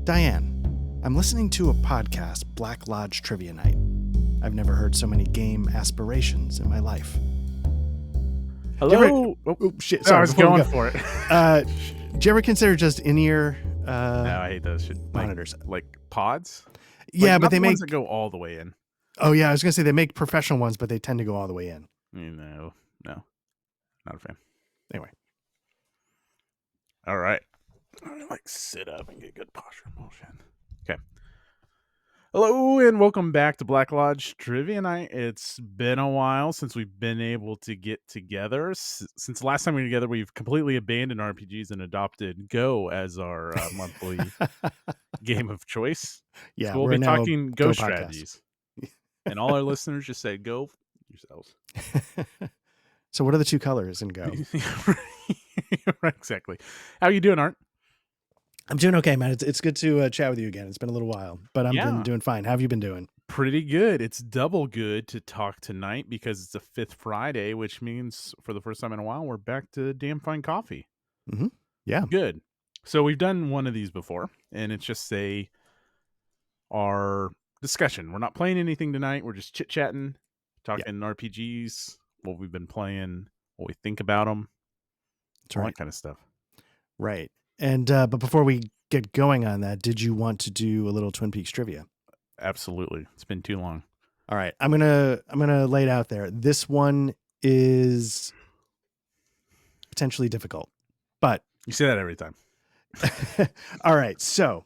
Diane, I'm listening to a podcast, Black Lodge Trivia Night. I've never heard so many game aspirations in my life. Hello. Shit. No, Sorry, I was before we going go, for it. do you ever consider just in-ear No, I hate those shit. monitors? Like pods. Yeah, Like, but not they the make. ones that go all the way in. Oh yeah, I was gonna say they make professional ones, but they tend to go all the way in. No, not a fan. Anyway, all right. Like sit up and get good posture. Bullshit. Okay. Hello and welcome back to Black Lodge Trivia Night. It's been a while since we've been able to get together. Since the last time we were together, we've completely abandoned RPGs and adopted Go as our monthly game of choice. yeah, So we'll we're be now talking Go Go podcast. strategies. And all our listeners just say go yourselves. So what are the two colors in Go? Right, exactly. How you doing, Art? I'm doing okay, man. It's good to chat with you again. It's been a little while, but I've been doing fine. How have you been doing? Pretty good. It's double good to talk tonight because it's the fifth Friday, which means for the first time in a while, we're back to damn fine coffee. Mm-hmm. Yeah. Good. So we've done one of these before, and it's just our discussion. We're not playing anything tonight. We're just chit-chatting, talking RPGs, what we've been playing, what we think about them, all that kind of stuff. Right. And but before we get going on that, did you want to do a little Twin Peaks trivia? Absolutely. It's been too long. All right. I'm gonna lay it out there. This one is potentially difficult, but you say that every time. All right. So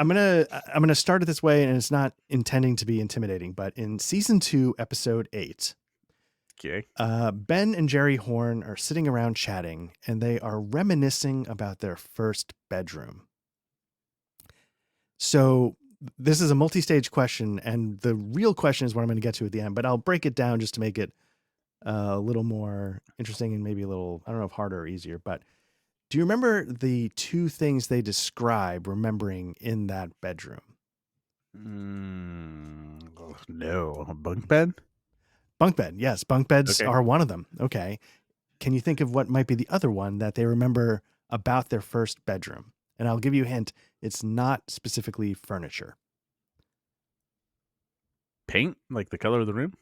I'm gonna start it this way, and it's not intending to be intimidating, but in season 2, episode 8. Okay. Ben and Jerry Horn are sitting around chatting, and they are reminiscing about their first bedroom. So this is a multi-stage question, and the real question is what I'm going to get to at the end, but I'll break it down just to make it a little more interesting and maybe a little, I don't know if harder or easier, but do you remember the two things they describe remembering in that bedroom? No. A bunk bed? Bunk bed. Yes. Bunk beds are one of them. Okay. Can you think of what might be the other one that they remember about their first bedroom? And I'll give you a hint. It's not specifically furniture. Paint? Like the color of the room?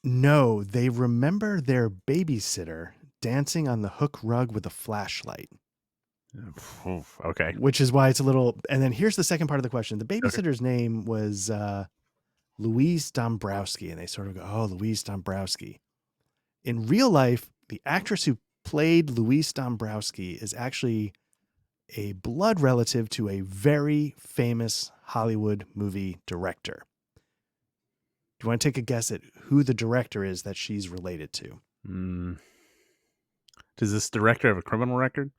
No, they remember their babysitter dancing on the hook rug with a flashlight. Okay. Which is why it's a little... And then here's the second part of the question. The babysitter's name was Louise Dombrowski. And they sort of go, oh, Louise Dombrowski. In real life, the actress who played Louise Dombrowski is actually a blood relative to a very famous Hollywood movie director. Do you want to take a guess at who the director is that she's related to? Does this director have a criminal record?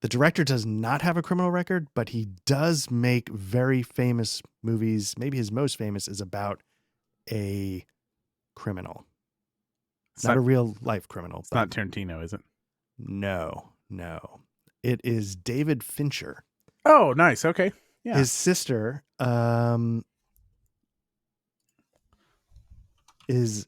The director does not have a criminal record, but he does make very famous movies. Maybe his most famous is about a criminal. It's not a real life criminal. It's not Tarantino, is it? No. It is David Fincher. Oh, nice. Okay. Yeah. His sister is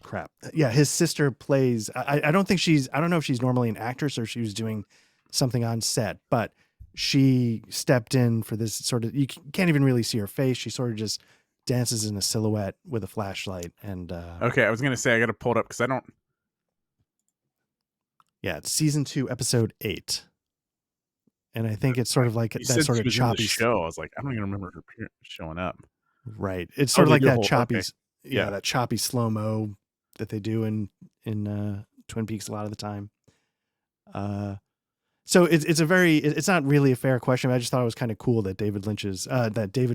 crap. Yeah, his sister plays. I don't know if she's normally an actress or she was doing something on set, but she stepped in for this sort of, you can't even really see her face. She sort of just dances in a silhouette with a flashlight. And okay, I was gonna say I gotta pull it up because I don't. Yeah, it's season 2, episode 8. And I think it's sort of like that sort of choppy show. I was like, I don't even remember her showing up. Right. It's sort of like that choppy, that choppy slow-mo that they do in Twin Peaks a lot of the time. So it's not really a fair question. But I just thought it was kind of cool that David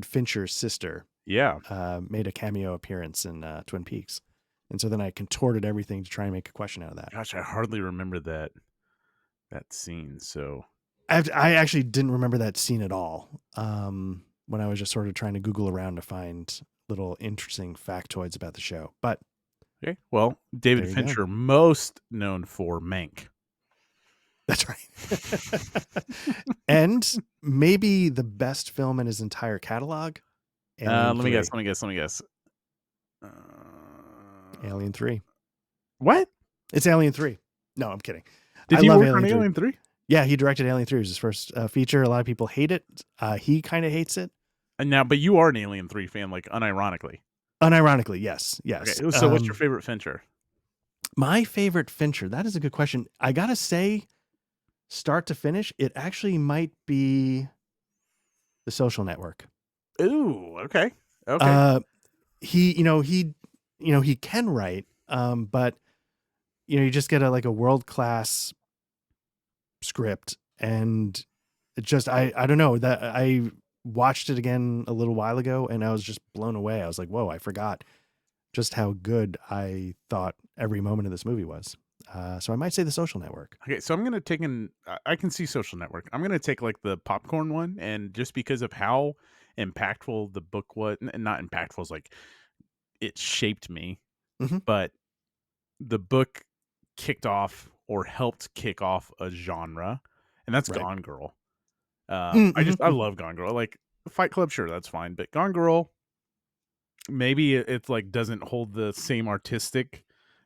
Fincher's sister made a cameo appearance in Twin Peaks. And so then I contorted everything to try and make a question out of that. Gosh, I hardly remember that scene. So I actually didn't remember that scene at all. When I was just sort of trying to Google around to find little interesting factoids about the show. But okay, well, David Fincher, most known for Mank. That's right. And maybe the best film in his entire catalog. Let me guess. Alien 3. What? It's Alien 3. No, I'm kidding. Did you work on Alien 3? Yeah, he directed Alien 3. It was his first feature. A lot of people hate it. He kind of hates it. And now, but you are an Alien 3 fan, like unironically. Unironically, yes. Yes. Okay, so what's your favorite Fincher? My favorite Fincher, that is a good question. I got to say, start to finish, it actually might be The Social Network. Ooh, okay. Okay. He can write, but you just get a world-class script, and it just I don't know, that I watched it again a little while ago and I was just blown away. I was like, whoa, I forgot just how good I thought every moment of this movie was. So I might say The Social Network. Okay, so I'm gonna take I can see Social Network. I'm gonna take like the popcorn one, and just because of how impactful the book was, and not impactful is like it shaped me, Mm-hmm. but the book kicked off or helped kick off a genre, and that's Right. Gone Girl. Mm-hmm. I love Gone Girl. Like Fight Club, sure, that's fine, but Gone Girl, maybe it's like doesn't hold the same artistic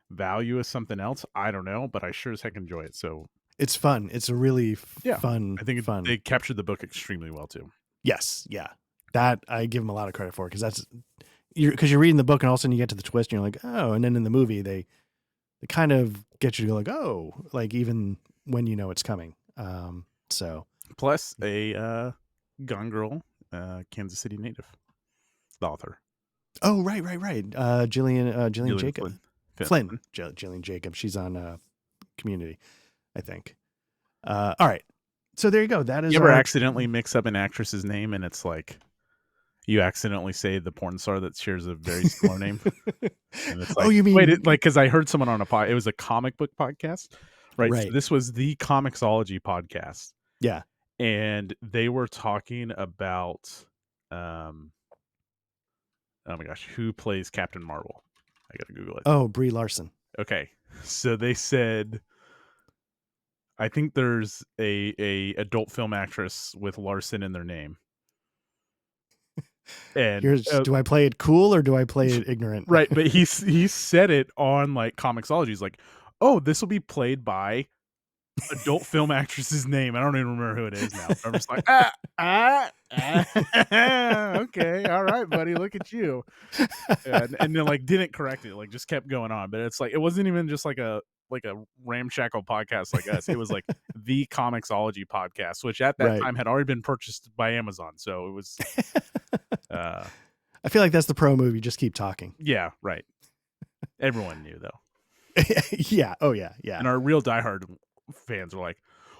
value as something else. I don't know, but I sure as heck enjoy it. So It's fun. It's a really yeah, fun, I think fun. they captured the book extremely well too. Yes. Yeah. That I give him a lot of credit for, because you're reading the book and all of a sudden you get to the twist and you're like, oh, and then in the movie they kind of get you to go like, oh, like even when you know it's coming. So Plus a Gone Girl, Kansas City native, the author. oh, right. Jillian Gillian Jacob. Flynn. Jillian Jacob. She's on Community, I think. All right. So there you go. That is You ever our accidentally mix up an actress's name and it's like you accidentally say the porn star that shares a very similar name? And it's Oh, like, you wait, mean because I heard someone on it was a comic book podcast, right? So right. this was the Comixology podcast, Yeah. and they were talking about, um, oh my gosh, who plays Captain Marvel? I gotta Google it. Oh, Brie Larson. Okay, so they said, I think there's a adult film actress with Larson in their name, and Do I play it cool or do I play it ignorant? right, but he said it on like Comixology. He's like, oh, this will be played by adult film actress's name. I don't even remember who it is now. I'm just like, okay, all right, buddy, look at you. And then like didn't correct it, like just kept going on. But it's like it wasn't even just like a ramshackle podcast like us. It was like the Comixology podcast, which at that Right. time had already been purchased by Amazon. So it was I feel like that's the pro move. You just keep talking. yeah, right. Everyone knew though. Yeah. Oh yeah. Yeah. And our real diehard fans are like,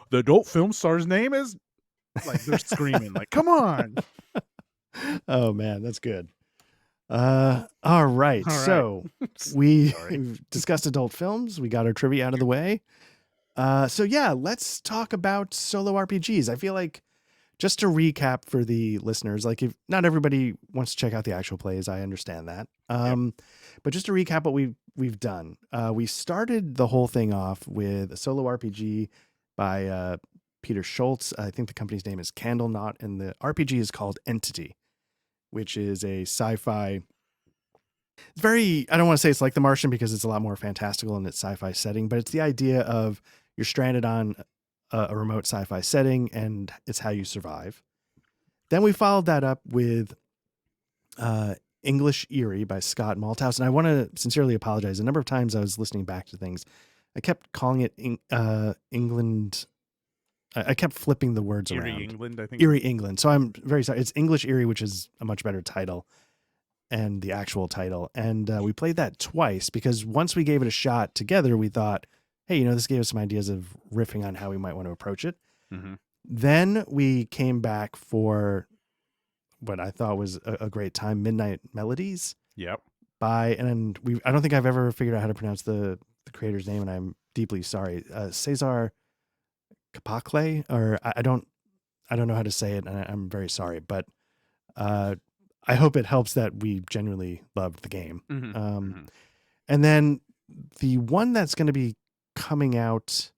the adult film star's name is like they're screaming like, come on. Oh man, that's good. All right. All right. So we discussed adult films. We got our trivia out of the way. So yeah, let's talk about solo RPGs. I feel like, just to recap for the listeners, like if not everybody wants to check out the actual plays, I understand that. But just to recap what we've done, we started the whole thing off with a solo RPG by Peter Schultz. I think the company's name is Candlenaut, and the RPG is called Entity, which is a sci-fi. It's very, I don't want to say it's like The Martian because it's a lot more fantastical in its sci-fi setting, but it's the idea of you're stranded on a remote sci-fi setting and it's how you survive. Then we followed that up with English Eerie by Scott Malthouse. And I want to sincerely apologize. A number of times I was listening back to things, I kept calling it England. I kept flipping the words Eerie, around. England, I think. Eerie, England. So I'm very sorry. It's English Eerie, which is a much better title, and the actual title. And we played that twice because once we gave it a shot together, we thought, hey, this gave us some ideas of riffing on how we might want to approach it. Mm-hmm. Then we came back for what I thought was a great time, Midnight Melodies. Yep. I don't think I've ever figured out how to pronounce the creator's name, and I'm deeply sorry. Cesar Capacle, or I don't know how to say it, and I'm very sorry, but I hope it helps that we genuinely loved the game. Mm-hmm. And then the one that's going to be coming out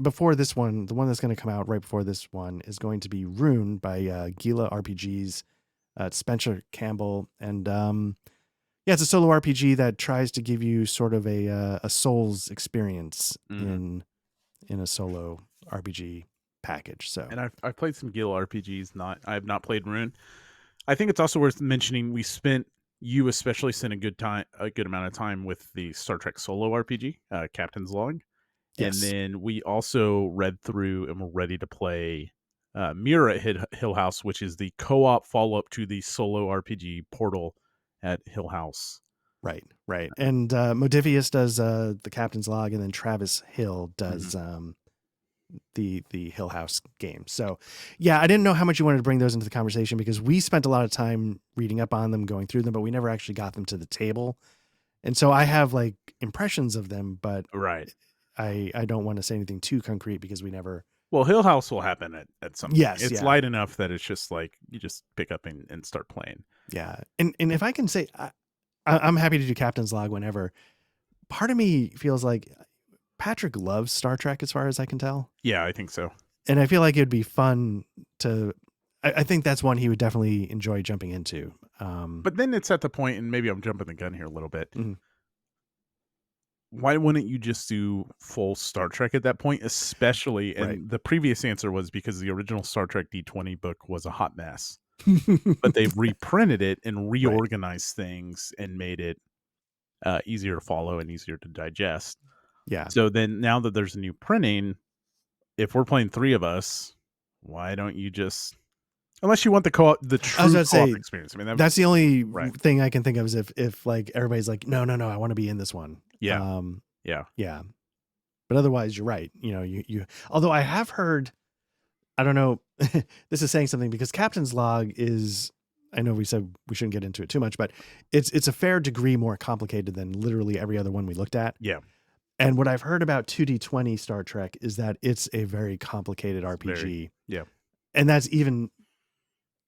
before this one, the one that's going to come out right before this one is going to be Rune by Gila RPGs. It's Spencer Campbell, and it's a solo RPG that tries to give you sort of a Souls experience in in a solo RPG package. So And I've played some Guild RPGs. I have not played Rune. I think it's also worth mentioning you especially spent a good amount of time with the Star Trek solo RPG, Captain's Log. And yes, then we also read through and were ready to play Mirror at Hill House, which is the co-op follow-up to the solo RPG Portal at Hill House. right. And Modifius does the Captain's Log, and then Travis Hill does the Hill House game. So yeah, I didn't know how much you wanted to bring those into the conversation because we spent a lot of time reading up on them, going through them, but we never actually got them to the table. And so I have like impressions of them, but Right. I don't want to say anything too concrete because we never. Well, Hill House will happen at some point. Yes, It's yeah, light enough that it's just like you just pick up and start playing. yeah. And if I can say, I'm happy to do Captain's Log whenever. Part of me feels like Patrick loves Star Trek, as far as I can tell. Yeah, I think so. And I feel like it'd be fun to. I think that's one he would definitely enjoy jumping into. But then it's at the point, and maybe I'm jumping the gun here a little bit. Mhm. Why wouldn't you just do full Star Trek at that point? Especially, and Right. the previous answer was because the original Star Trek D20 book was a hot mess. But they've reprinted it and Right. reorganized things and made it easier to follow and easier to digest. Yeah. So then now that there's a new printing, if we're playing 3 of us, why don't you just, unless you want the I was true about to co-op say experience. I mean, that's the only right. thing I can think of is if like everybody's like, no, I want to be in this one. Yeah. Yeah. Yeah. But otherwise, you're right. You know, you. Although I have heard, I don't know, this is saying something because Captain's Log is. I know we said we shouldn't get into it too much, but it's a fair degree more complicated than literally every other one we looked at. Yeah. And what I've heard about 2D20 Star Trek is that it's a very complicated RPG. Yeah. And that's even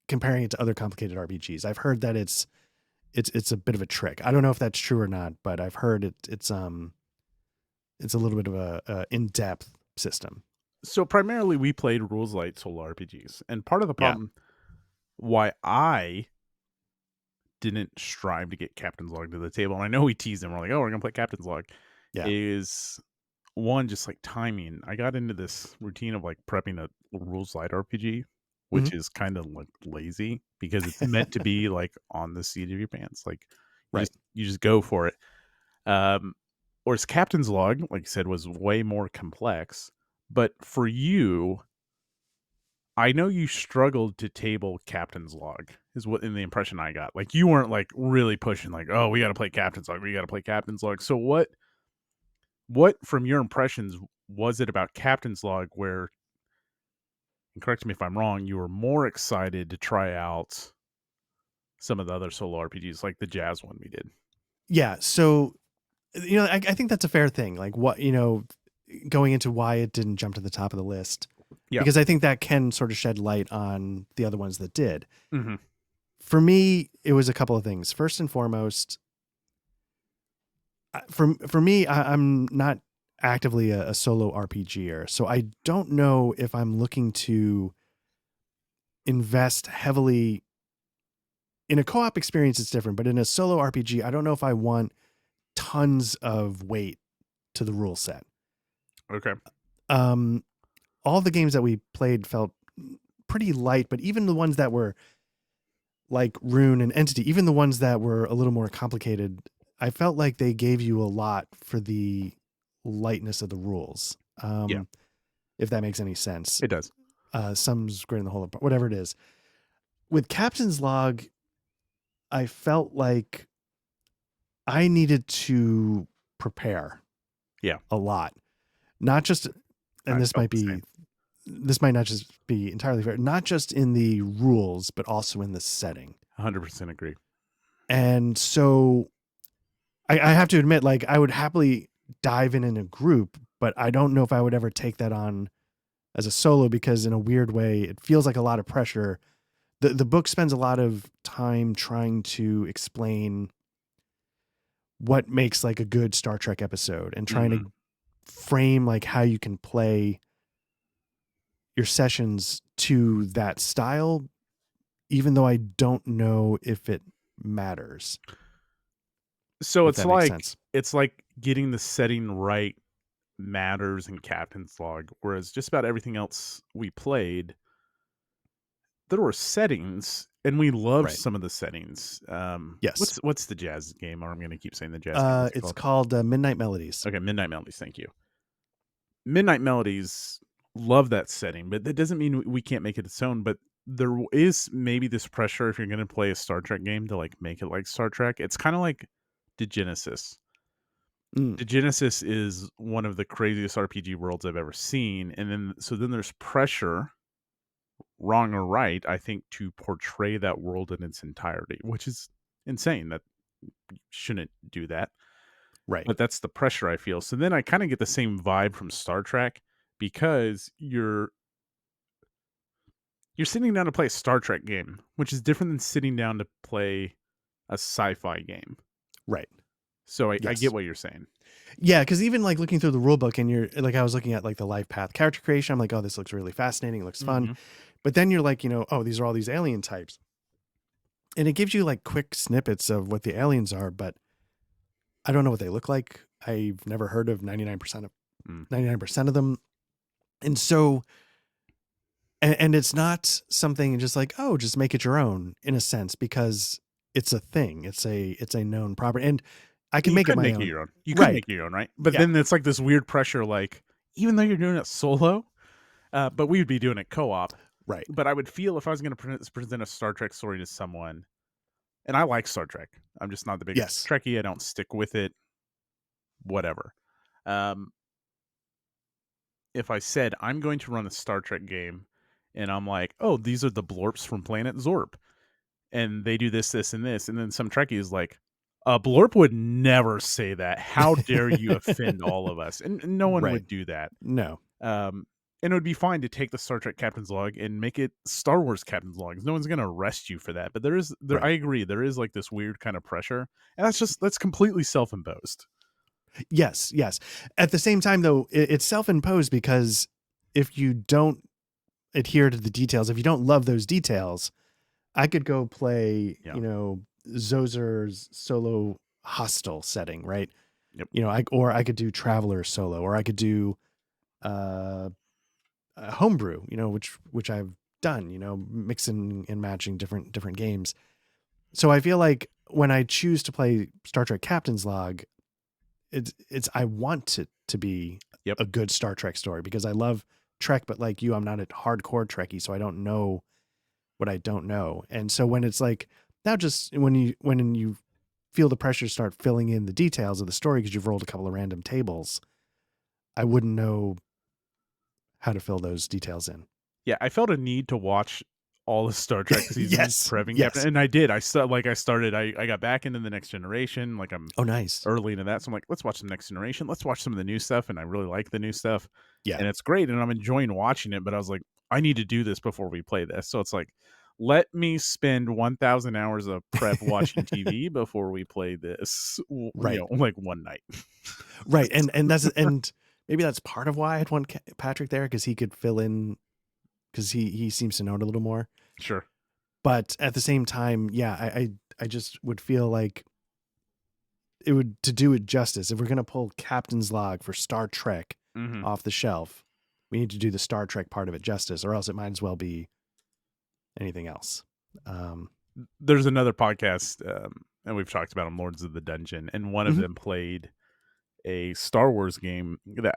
comparing it to other complicated RPGs. I've heard that it's a bit of a trick. I don't know if that's true or not, but I've heard it's a little bit of a in-depth system. So primarily we played rules light solo RPGs. And part of the Yeah. problem why I didn't strive to get Captain's Log to the table, and I know we teased them, we're like, oh, we're gonna play Captain's Log, Yeah. is one, just like timing. I got into this routine of like prepping a rules light RPG, which is kind of like lazy because it's meant to be like on the seat of your pants. Like Right. you just go for it. Whereas Captain's Log, like you said, was way more complex. But for you, I know you struggled to table Captain's Log, is what in the impression I got. Like you weren't like really pushing, like, oh, we got to play Captain's Log, we got to play Captain's Log. So what from your impressions was it about Captain's Log where, and correct me if I'm wrong, you were more excited to try out some of the other solo RPGs, like the jazz one we did? Yeah. So, you know, I think that's a fair thing. Like what, you know, going into why it didn't jump to the top of the list. Yeah. Because I think that can sort of shed light on the other ones that did. Mm-hmm. For me, it was a couple of things. First and foremost, for me, I'm not actively a solo RPGer, so I don't know if I'm looking to invest heavily in a co-op experience. It's different, but in a solo RPG, I don't know if I want tons of weight to the rule set. Okay. All the games that we played felt pretty light, but even the ones that were like Rune and Entity, even the ones that were a little more complicated, I felt like they gave you a lot for the lightness of the rules. Yeah. If that makes any sense. It does. Sum's greater than the whole, whatever it is. With Captain's Log, I felt like I needed to prepare. Yeah. A lot. Not just, and this might not just be entirely fair, not just in the rules, but also in the setting. 100% agree. And so I have to admit, like, I would happily dive in a group, but I don't know if I would ever take that on as a solo because in a weird way, it feels like a lot of pressure. The book spends a lot of time trying to explain what makes like a good Star Trek episode and trying to frame like how you can play your sessions to that style, even though I don't know if it matters. So If that makes sense. it's like getting the setting right matters in Captain's Log, whereas just about everything else we played, there were settings, and we loved Right. some of the settings. Yes. What's the jazz game? Or I'm going to keep saying the jazz game. What's it It's called? called Midnight Melodies. Okay, Midnight Melodies. Thank you. Midnight Melodies, love that setting, but that doesn't mean we can't make it its own. But there is maybe this pressure if you're going to play a Star Trek game to like make it like Star Trek. It's kind of like the Genesis. Mm, The Genesis is one of the craziest RPG worlds I've ever seen, and then there's pressure, wrong or right, I think, to portray that world in its entirety, which is insane. That you shouldn't do that, right. but that's the pressure I feel. So then I kind of get the same vibe from Star Trek because you're sitting down to play a Star Trek game, which is different than sitting down to play a sci-fi game. Right. So I get Yes. what you're saying. Yeah, because even like looking through the rule book and you're like I was looking at like the life path character creation, I'm like, oh, this looks really fascinating, it looks fun. Hmm. But then you're like, oh, these are all these alien types. And it gives you like quick snippets of what the aliens are, but I don't know what they look like. I've never heard of 99% of them. And so and it's not something just like, oh, just make it your own in a sense, because it's a thing. It's a known property. And I can You make it could my make it own. your own. You could Right. make it your own, right? But Yeah. then it's like this weird pressure, like even though you're doing it solo, but we would be doing it co-op. Right. But I would feel if I was going to present a Star Trek story to someone, and I like Star Trek. I'm just not the biggest Yes. Trekkie. I don't stick with it. Whatever. Um, if I said I'm going to run a Star Trek game, and I'm like, oh, these are the Blorps from Planet Zorp, and they do this, this, and this, and then some Trekkie is like, Blorp would never say that. How dare you offend all of us? And no one Right. would do that. No. Um, and it would be fine to take the Star Trek Captain's Log and make it Star Wars Captain's Log. No one's going to arrest you for that. But I Right. agree, there is like this weird kind of pressure, and that's completely self-imposed. Yes, yes. At the same time, though, it's self-imposed because if you don't adhere to the details, if you don't love those details, I could go play, Yeah. Zozer's solo hostel setting, right? Yep. Or I could do Traveler solo, or I could do uh, homebrew, which I've done, mixing and matching different games. So I feel like when I choose to play Star Trek Captain's Log, it's I want it to be Yep. a good Star Trek story because I love Trek, but like you, I'm not a hardcore Trekkie, so I don't know what I don't know. And so when it's like now, just when you feel the pressure to start filling in the details of the story because you've rolled a couple of random tables, I wouldn't know how to fill those details in. Yeah, I felt a need to watch all the Star Trek seasons Yes, prepping Captain, yes. and I did. I got back into the Next Generation, like I'm Oh, nice. early into that, so I'm like, let's watch the Next Generation. Let's watch some of the new stuff, and I really like the new stuff, Yeah, and it's great, and I'm enjoying watching it. But I was like, I need to do this before we play this, so it's like, let me spend 1,000 hours of prep watching TV before we play this. right, Like one night. right. And maybe that's part of why I'd want Patrick there because he could fill in because he seems to know it a little more. Sure. But at the same time, yeah, I just would feel like it would to do it justice. If we're gonna pull Captain's Log for Star Trek Hmm. off the shelf, we need to do the Star Trek part of it justice, or else it might as well be anything else. Um, There's another podcast, and we've talked about them, Lords of the Dungeon, and one of mhm. them played a Star Wars game that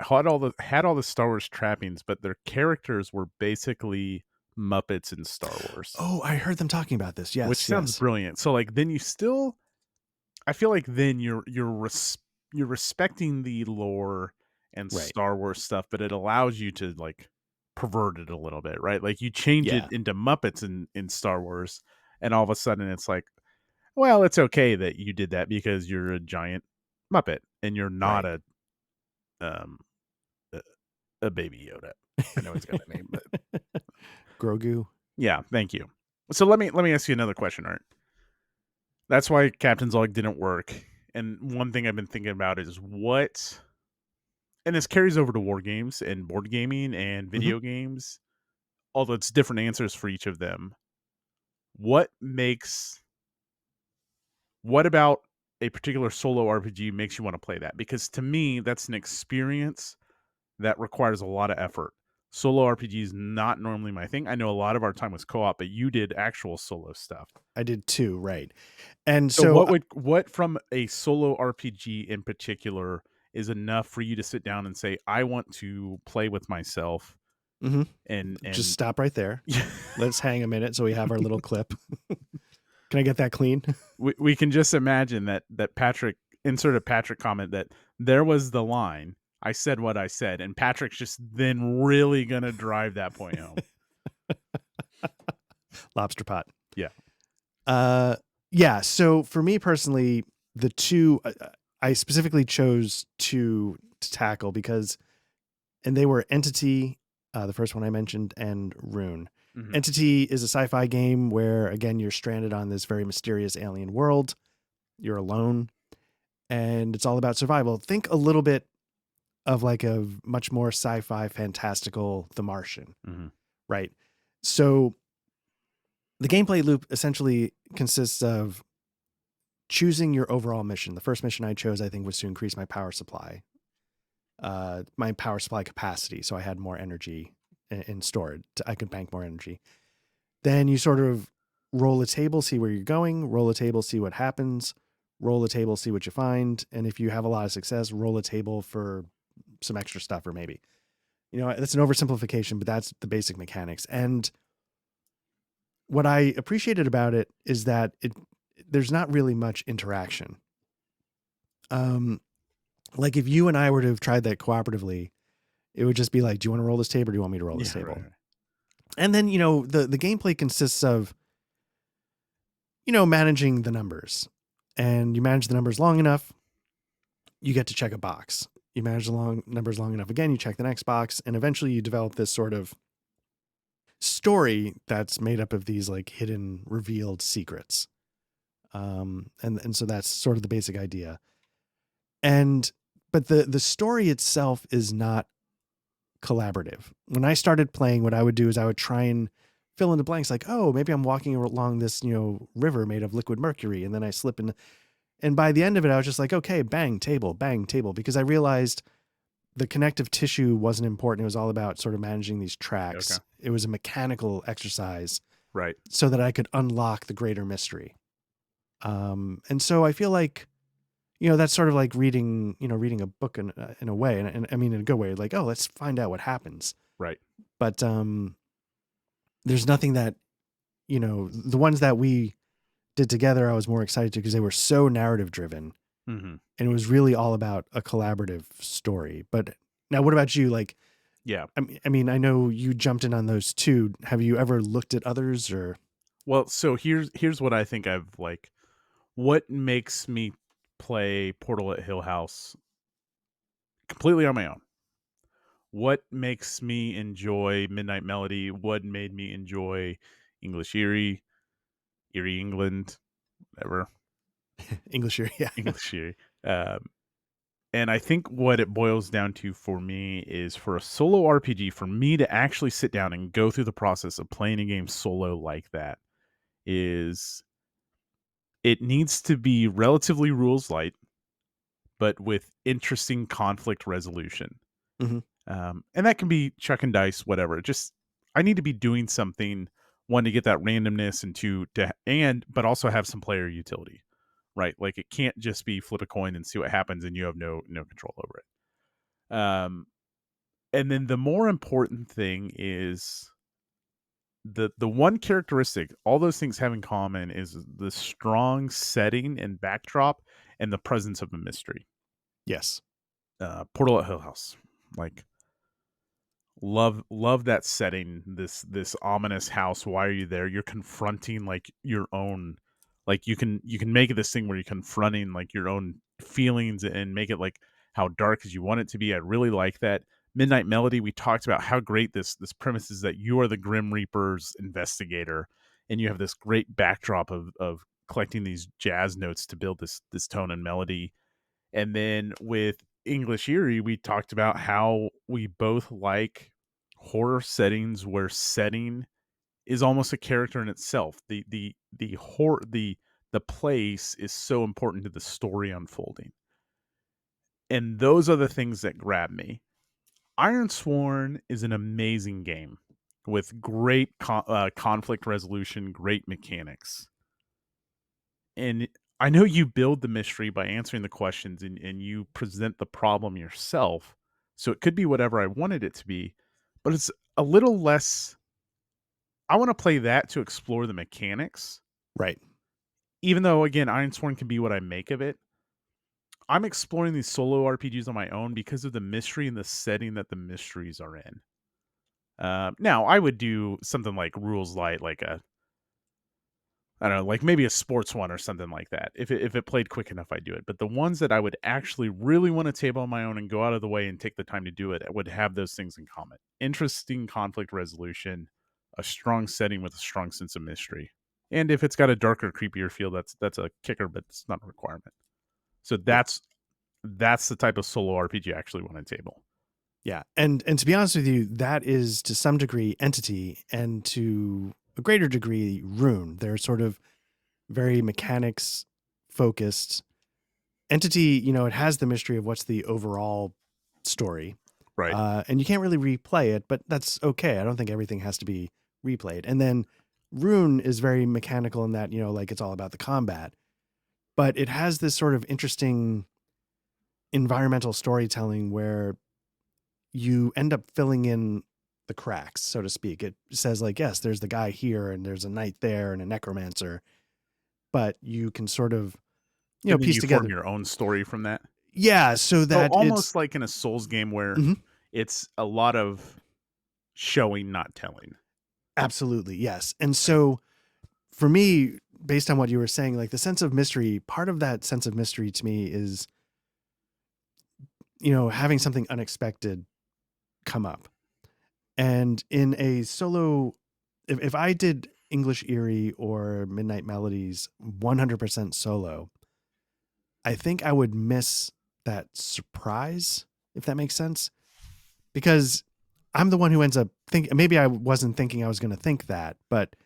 had all the Star Wars trappings, but their characters were basically Muppets in Star Wars, Oh, I heard them talking about this. which Yes, sounds yes, brilliant. So like then I feel like then you're respecting the lore and right, Star Wars stuff, but it allows you to like pervert it a little bit, right? Like you change it yeah, into Muppets in Star Wars, and all of a sudden it's like, well, it's okay that you did that because you're a giant Muppet and you're not right. um a, a baby Yoda. I know he's got a name, but Grogu. yeah, thank you. So let me ask you another question, Art. That's why Captain's Log didn't work. And one thing I've been thinking about is what, and this carries over to war games and board gaming and Hmm. video games, although it's different answers for each of them. What makes, what about a particular solo RPG makes you want to play that? Because to me, that's an experience that requires a lot of effort. Solo RPG is not normally my thing. I know a lot of our time was co-op, but you did actual solo stuff. I did too, right? And So so what from a solo RPG in particular is enough for you to sit down and say, I want to play with myself mhm, just and stop right there. Let's hang a minute so we have our little clip. Can I get that clean? we can just imagine that Patrick insert a Patrick comment that there was the line. I said what I said, and Patrick's just then really gonna drive that point home. Lobster pot. Yeah. Uh, yeah. So for me personally, the two I specifically chose to tackle because, and they were Entity, the first one I mentioned, and Rune. Mhm. Entity is a sci-fi game where, again, you're stranded on this very mysterious alien world. You're alone, and it's all about survival. Think a little bit of like a much more sci-fi, fantastical The Martian, Mhm. right? So the gameplay loop essentially consists of choosing your overall mission. The first mission I chose, I think, was to increase my power supply capacity, so I had more energy in stored. I could bank more energy. Then you sort of roll a table, see where you're going. Roll a table, see what happens. Roll a table, see what you find. And if you have a lot of success, roll a table for some extra stuff, or maybe, that's an oversimplification, but that's the basic mechanics. And what I appreciated about it is that there's not really much interaction. Um, like if you and I were to have tried that cooperatively, it would just be like, do you want to roll this table or do you want me to roll this Yeah, table? right. And then, the gameplay consists of, managing the numbers. And you manage the numbers long enough, you get to check a box. You manage the numbers long enough again, you check the next box, and eventually you develop this sort of story that's made up of these like hidden revealed secrets. And so that's sort of the basic idea. And but the story itself is not collaborative. When I started playing, what I would do is I would try and fill in the blanks, like, oh, maybe I'm walking along this, river made of liquid mercury, and then I slip in. And by the end of it, I was just like, okay, bang table, because I realized the connective tissue wasn't important. It was all about sort of managing these Okay. tracks. It was a mechanical exercise Right. so that I could unlock the greater mystery. And so I feel like, that's sort of like reading a book in a way, and I mean in a good way, like, oh, let's find out what happens. Right. But there's nothing that, the ones that we did together, I was more excited to because they were so narrative driven, Mhm. and it was really all about a collaborative story. But now, what about you? Like, Yeah. I know you jumped in on those two. Have you ever looked at others or? Well, so here's what I think I've like what makes me play Portal at Hill House completely on my own. What makes me enjoy Midnight Melody? What made me enjoy English Erie, Erie England, whatever, English here? Yeah. English Erie. Um, and I think what it boils down to for me is for a solo RPG, for me to actually sit down and go through the process of playing a game solo like that is it needs to be relatively rules light, but with interesting conflict resolution. Hmm. And that can be chuck and dice, whatever. Just I need to be doing something, one to get that randomness, and two but also have some player utility, right? Like it can't just be flip a coin and see what happens, and you have no control over it. And then the more important thing is the one characteristic all those things have in common is the strong setting and backdrop and the presence of a mystery. Yes. Portal at Hill House, like love that setting, this ominous house. Why are you there? You're confronting like your own, like you can make it this thing where you're confronting like your own feelings and make it like how dark as you want it to be. I really like that. Midnight Melody, we talked about how great this premise is, that you are the Grim Reaper's investigator and you have this great backdrop of collecting these jazz notes to build this tone and melody. And then with English Eerie, we talked about how we both like horror settings where setting is almost a character in itself. The horror the place is so important to the story unfolding. And those are the things that grab me. Ironsworn is an amazing game with great conflict resolution, great mechanics. And I know you build the mystery by answering the questions and you present the problem yourself. So it could be whatever I wanted it to be, but it's a little less. I want to play that to explore the mechanics. Right. Even though, again, Ironsworn can be what I make of it, I'm exploring these solo RPGs on my own because of the mystery and the setting that the mysteries are in. Now, I would do something like Rules Light, like I don't know, like maybe a sports one or something like that. If it played quick enough, I'd do it. But the ones that I would actually really want to table on my own and go out of the way and take the time to do it would have those things in common: interesting conflict resolution, a strong setting with a strong sense of mystery, and if it's got a darker, creepier feel, that's a kicker, but it's not a requirement. So Yeah. that's the type of solo RPG I actually want to table. Yeah. And to be honest with you, that is to some degree Entity, and to a greater degree Rune. They're sort of very mechanics focused. Entity, it has the mystery of what's the overall story. Right. And you can't really replay it, but that's okay. I don't think everything has to be replayed. And then Rune is very mechanical in that, like it's all about the combat, but it has this sort of interesting environmental storytelling where you end up filling in the cracks, so to speak. It says like, yes, there's the guy here and there's a knight there and a necromancer, but you can sort of, And then piece you form together. your own story from that. Yeah. So So that it's, almost like in a Souls game where mhm, it's a lot of showing, not telling. absolutely. Yes. And Right. so for me, based on what you were saying, like the sense of mystery, part of that sense of mystery to me is, having something unexpected come up. And in a solo, if I did English Eerie or Midnight Melodies 100% solo, I think I would miss that surprise, if that makes sense. Because I'm the one who ends up thinking, maybe I wasn't thinking I was going to think that, but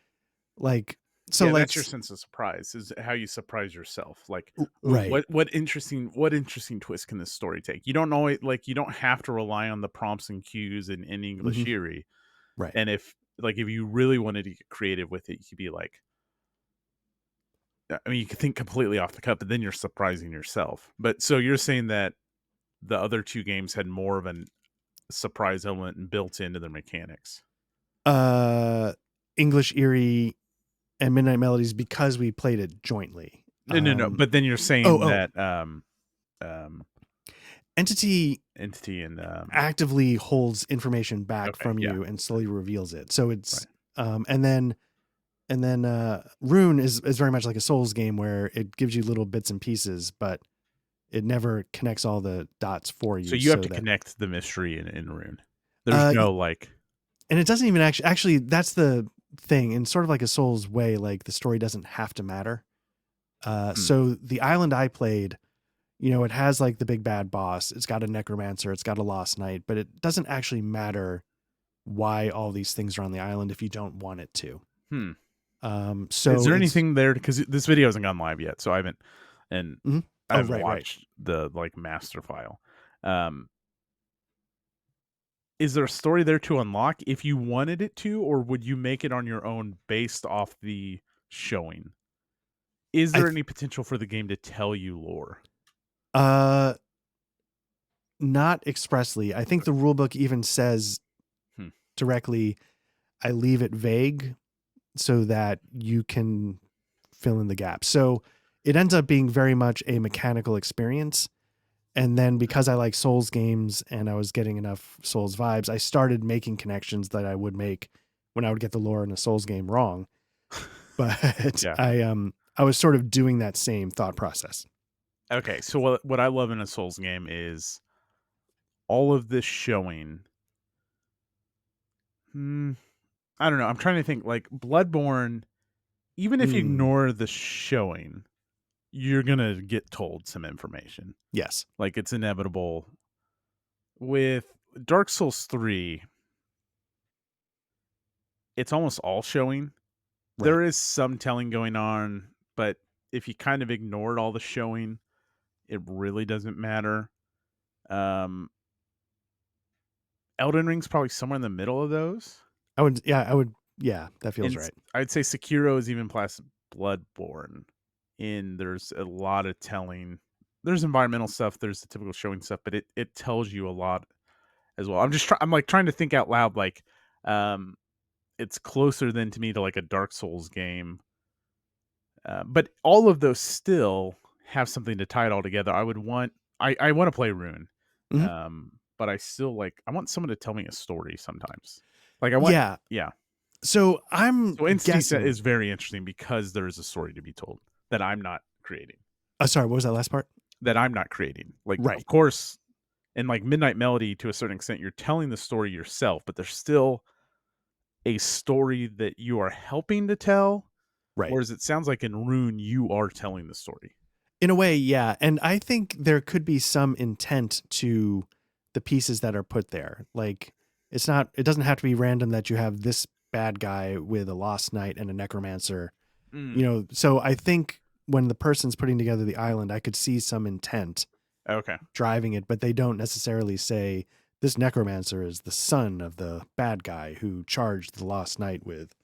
like, so Yeah, like, that's your sense of surprise, is how you surprise yourself. Like, ooh, right. what interesting twist can this story take? You don't know it, like you don't have to rely on the prompts and cues in Hmm. English Eerie. Right. And if you really wanted to get creative with it, you could be like, I mean, you could think completely off the cuff, but then you're surprising yourself. But so you're saying that the other two games had more of a surprise element built into their mechanics. Uh, English Eerie and Midnight Melodies, because we played it jointly. No, no, no. But then you're Oh, saying oh, that um Entity entity and actively holds information back okay, from yeah, you and slowly reveals it. So right. it's, and then Rune is very much like a Souls game where it gives you little bits and pieces, but it never connects all the dots for So you. you have So to that, connect the mystery in Rune. There's uh, y- no like and it doesn't even actually, that's the thing, in sort of like a Souls way, like the story doesn't have to matter. hmm, So the island I played, it has like the big bad boss. It's got a necromancer. It's got a lost knight, but it doesn't actually matter why all these things are on the island if you don't want it to. hmm. Is So there it's, anything there? Because this video hasn't gone live yet, so and mhm. I Oh, haven't right, right. watched the like master file. Um, is there a story there to unlock if you wanted it to, or would you make it on your own based off the showing? Is I, there any potential for the game to tell you lore? uh, not expressly. I think the rule book even says Hmm. directly, I leave it vague so that you can fill in the gaps. So it ends up being very much a mechanical experience. And then because I like Souls games and I was getting enough Souls vibes, I started making connections that I would make when I would get the lore in a Souls game wrong. But Yeah. I was sort of doing that same thought process. Okay. So what I love in a Souls game is all of this showing. Hmm, I don't know. I'm trying to think. Like Bloodborne, even if you Mm, ignore the showing, you're gonna get told some information. yes. Like it's inevitable. With Dark Souls 3, it's almost all showing. Right. There is some telling going on, but if you kind of ignored all the showing, it really doesn't matter. Um, Elden Ring's probably somewhere in the middle of those. Yeah, that feels And right. I'd say Sekiro is even past Bloodborne. There's a lot of telling. There's environmental stuff. There's the typical showing stuff, but it tells you a lot as well. I'm like trying to think out loud. Like, um, it's closer than to me to like a Dark Souls game. But all of those still have something to tie it all together. I want to play Rune. Mhm. But I still I want someone to tell me a story sometimes. Like I want Yeah. yeah. So I'm So Entity Set guessing. is very interesting because there is a story to be told that I'm not creating. Sorry, what was that last part? That I'm not creating. Like, of Right. course, in like Midnight Melody, to a certain extent, you're telling the story yourself, but there's still a story that you are helping to tell. Right. Whereas it sounds like in Rune, you are telling the story. In a way, yeah. And I think there could be some intent to the pieces that are put there. Like it doesn't have to be random that you have this bad guy with a lost knight and a necromancer. Mm, So I think when the person's putting together the island, I could see some intent okay. driving it, but they don't necessarily say this necromancer is the son of the bad guy who charged the lost knight with,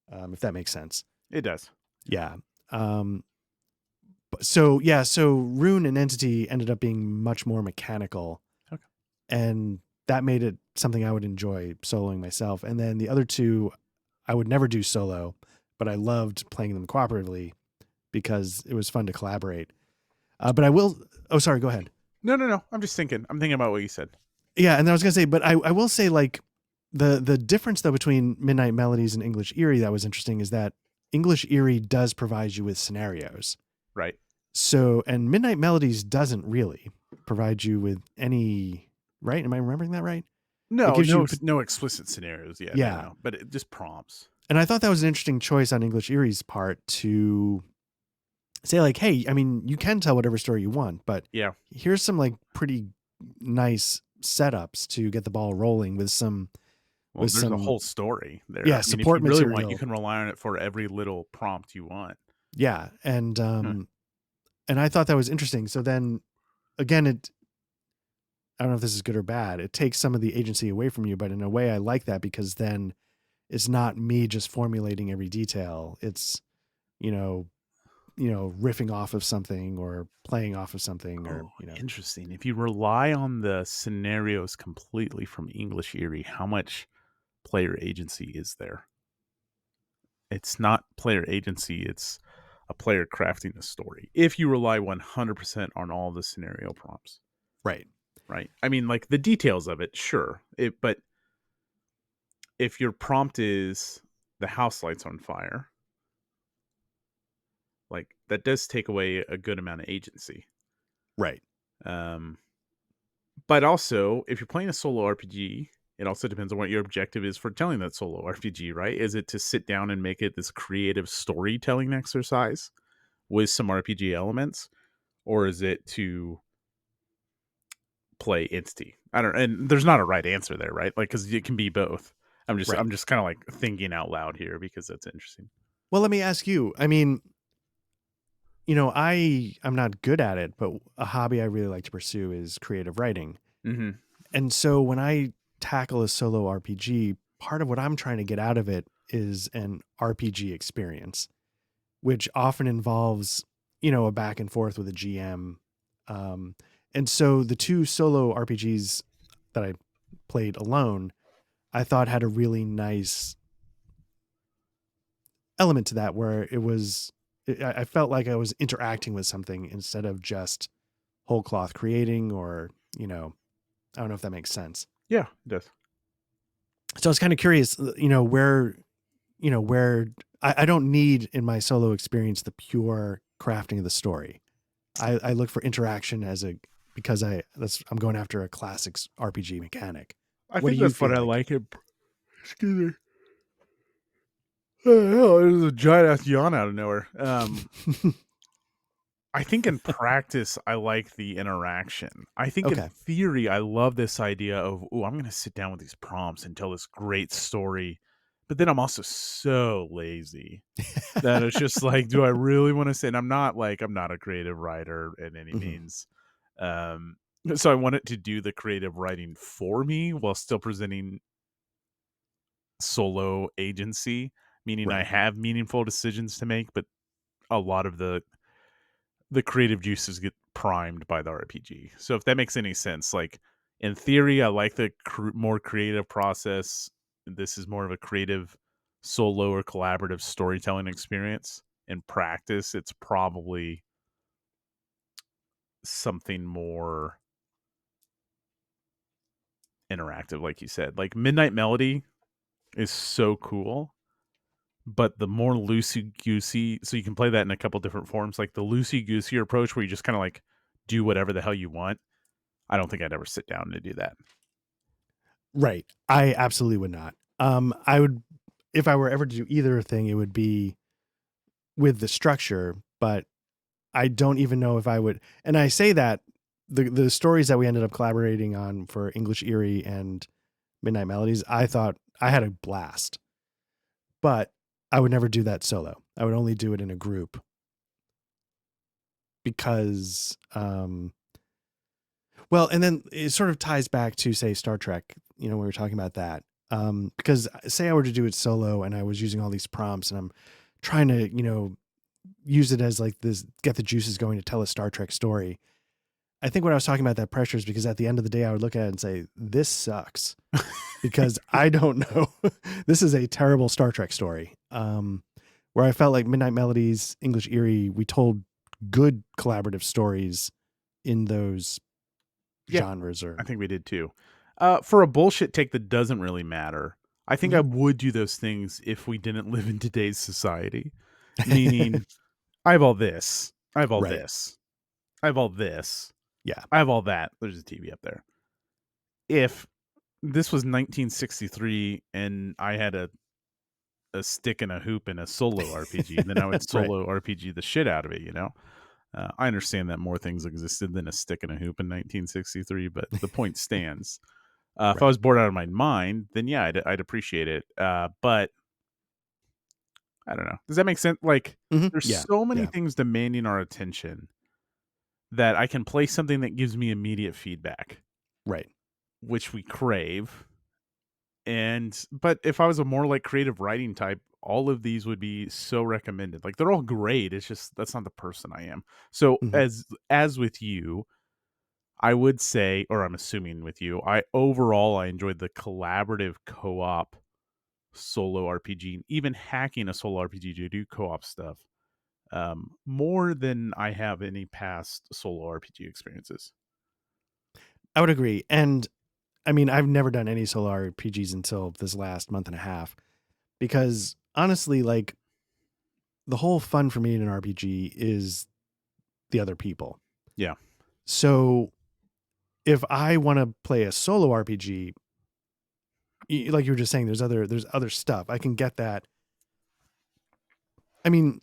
if that makes sense. It does. Yeah. So Rune and Entity ended up being much more mechanical, Okay. and that made it something I would enjoy soloing myself. And then the other two, I would never do solo, but I loved playing them cooperatively because it was fun to collaborate. But I will. Oh, sorry. Go ahead. No. I'm just thinking. I'm thinking about what you said. Yeah, and then I was gonna say, but I will say like the difference though between Midnight Melodies and English Eerie that was interesting is that English Eerie does provide you with scenarios. Right. So, and Midnight Melodies doesn't really provide you with any, right? Am I remembering that right? It gives you, No explicit scenarios. Yeah, yeah. no. But it just prompts. And I thought that was an interesting choice on English Erie's part to say like, hey, I mean, you can tell whatever story you want, but Yeah. here's some like pretty nice setups to get the ball rolling with some, Well, there's a whole story there. yeah, I mean, if support you really want, you material. can rely on it for every little prompt you want. Yeah. And, Huh. and I thought that was interesting. So then again, I don't know if this is good or bad. It takes some of the agency away from you, but in a way I like that because then it's not me just formulating every detail. It's, you know, riffing off of something or playing off of something or, Oh, interesting. If you rely on the scenarios completely from English Eerie, how much player agency is there? It's not player agency, it's a player crafting the story. If you rely 100% on all the scenario prompts, right. right? I mean, like the details of it, sure. But if your prompt is the house lights on fire, like that does take away a good amount of agency. Right. Um, but also, if you're playing a solo RPG, it also depends on what your objective is for telling that solo RPG, right? Is it to sit down and make it this creative storytelling exercise with some RPG elements, or is it to play Entity? I don't, and there's not a right answer there, right? Like, because it can be both. Right. I'm just kind of like thinking out loud here because that's interesting. Well, let me ask you, I mean, I'm not good at it, but a hobby I really like to pursue is creative writing. Mm-hmm. And so when I tackle a solo RPG, part of what I'm trying to get out of it is an RPG experience, which often involves, a back and forth with a GM. And so the two solo RPGs that I played alone, I thought had a really nice element to that where I felt like I was interacting with something instead of just whole cloth creating or, I don't know if that makes sense. Yeah, it does. So I was kind of curious, where I don't need in my solo experience the pure crafting of the story. I look for interaction because I'm going after a classics RPG mechanic. I What do think you that's what feel I like? like. Excuse me. Oh, there's a giant ass yawn out of nowhere. I think in practice, I like the interaction. I think in Okay. theory, I love this idea of, oh, I'm going to sit down with these prompts and tell this great story. But then I'm also so lazy that it's just like, do I really want to say? And I'm not a creative writer in any Mhm. means. So I want it to do the creative writing for me while still presenting solo agency, meaning I Right. have meaningful decisions to make, but a lot of the creative juices get primed by the RPG. So if that makes any sense, like in theory, I like the more creative process. This is more of a creative solo or collaborative storytelling experience. In practice, it's probably something more interactive, like you said. Like Midnight Melody is so cool, but the more loosey goosey, so you can play that in a couple different forms, like the loosey goosey approach where you just kind of like do whatever the hell you want. I don't think I'd ever sit down to do that. Right. I absolutely would not. I would, if I were ever to do either thing, it would be with the structure, but I don't even know if I would. And I say that the stories that we ended up collaborating on for English Eerie and Midnight Melodies, I thought I had a blast, but I would never do that solo. I would only do it in a group because, well, and then it sort of ties back to, say, Star Trek, when we were talking about that. Because say I were to do it solo and I was using all these prompts and I'm trying to, use it as like this, get the juices going to tell a Star Trek story. I think when I was talking about that pressure is because at the end of the day, I would look at it and say, this sucks because I don't know. This is a terrible Star Trek story. Where I felt like Midnight Melodies, English Eerie, we told good collaborative stories in those Yeah, genres or I think we did too. For a bullshit take that doesn't really matter, I think I Mhm. would do those things if we didn't live in today's society. Meaning, I have all this, I have all Right. this, I have all this, Yeah. I have all that. There's a TV up there. If this was 1963 and I had a stick and a hoop and a solo RPG, then I would Right. solo RPG the shit out of it, you know? I understand that more things existed than a stick and a hoop in 1963, but the point stands. If I Right. was bored out of my mind, then yeah, I'd appreciate it. But I don't know. Does that make sense? Like, Mhm. there's Yeah. so many Yeah. things demanding our attention that I can play something that gives me immediate feedback, Right. which we crave. But if I was a more like creative writing type, all of these would be so recommended. Like they're all great. It's just that's not the person I am. So Mhm. as with you, I would say, or I'm assuming with you, I enjoyed the collaborative co-op solo RPG, and even hacking a solo RPG to do co-op stuff, more than I have any past solo RPG experiences. I would agree. And I mean, I've never done any solo RPGs until this last month and a half because honestly, like the whole fun for me in an RPG is the other people. Yeah, So if I want to play a solo RPG, like you were just saying, there's other stuff. I can get that. I mean,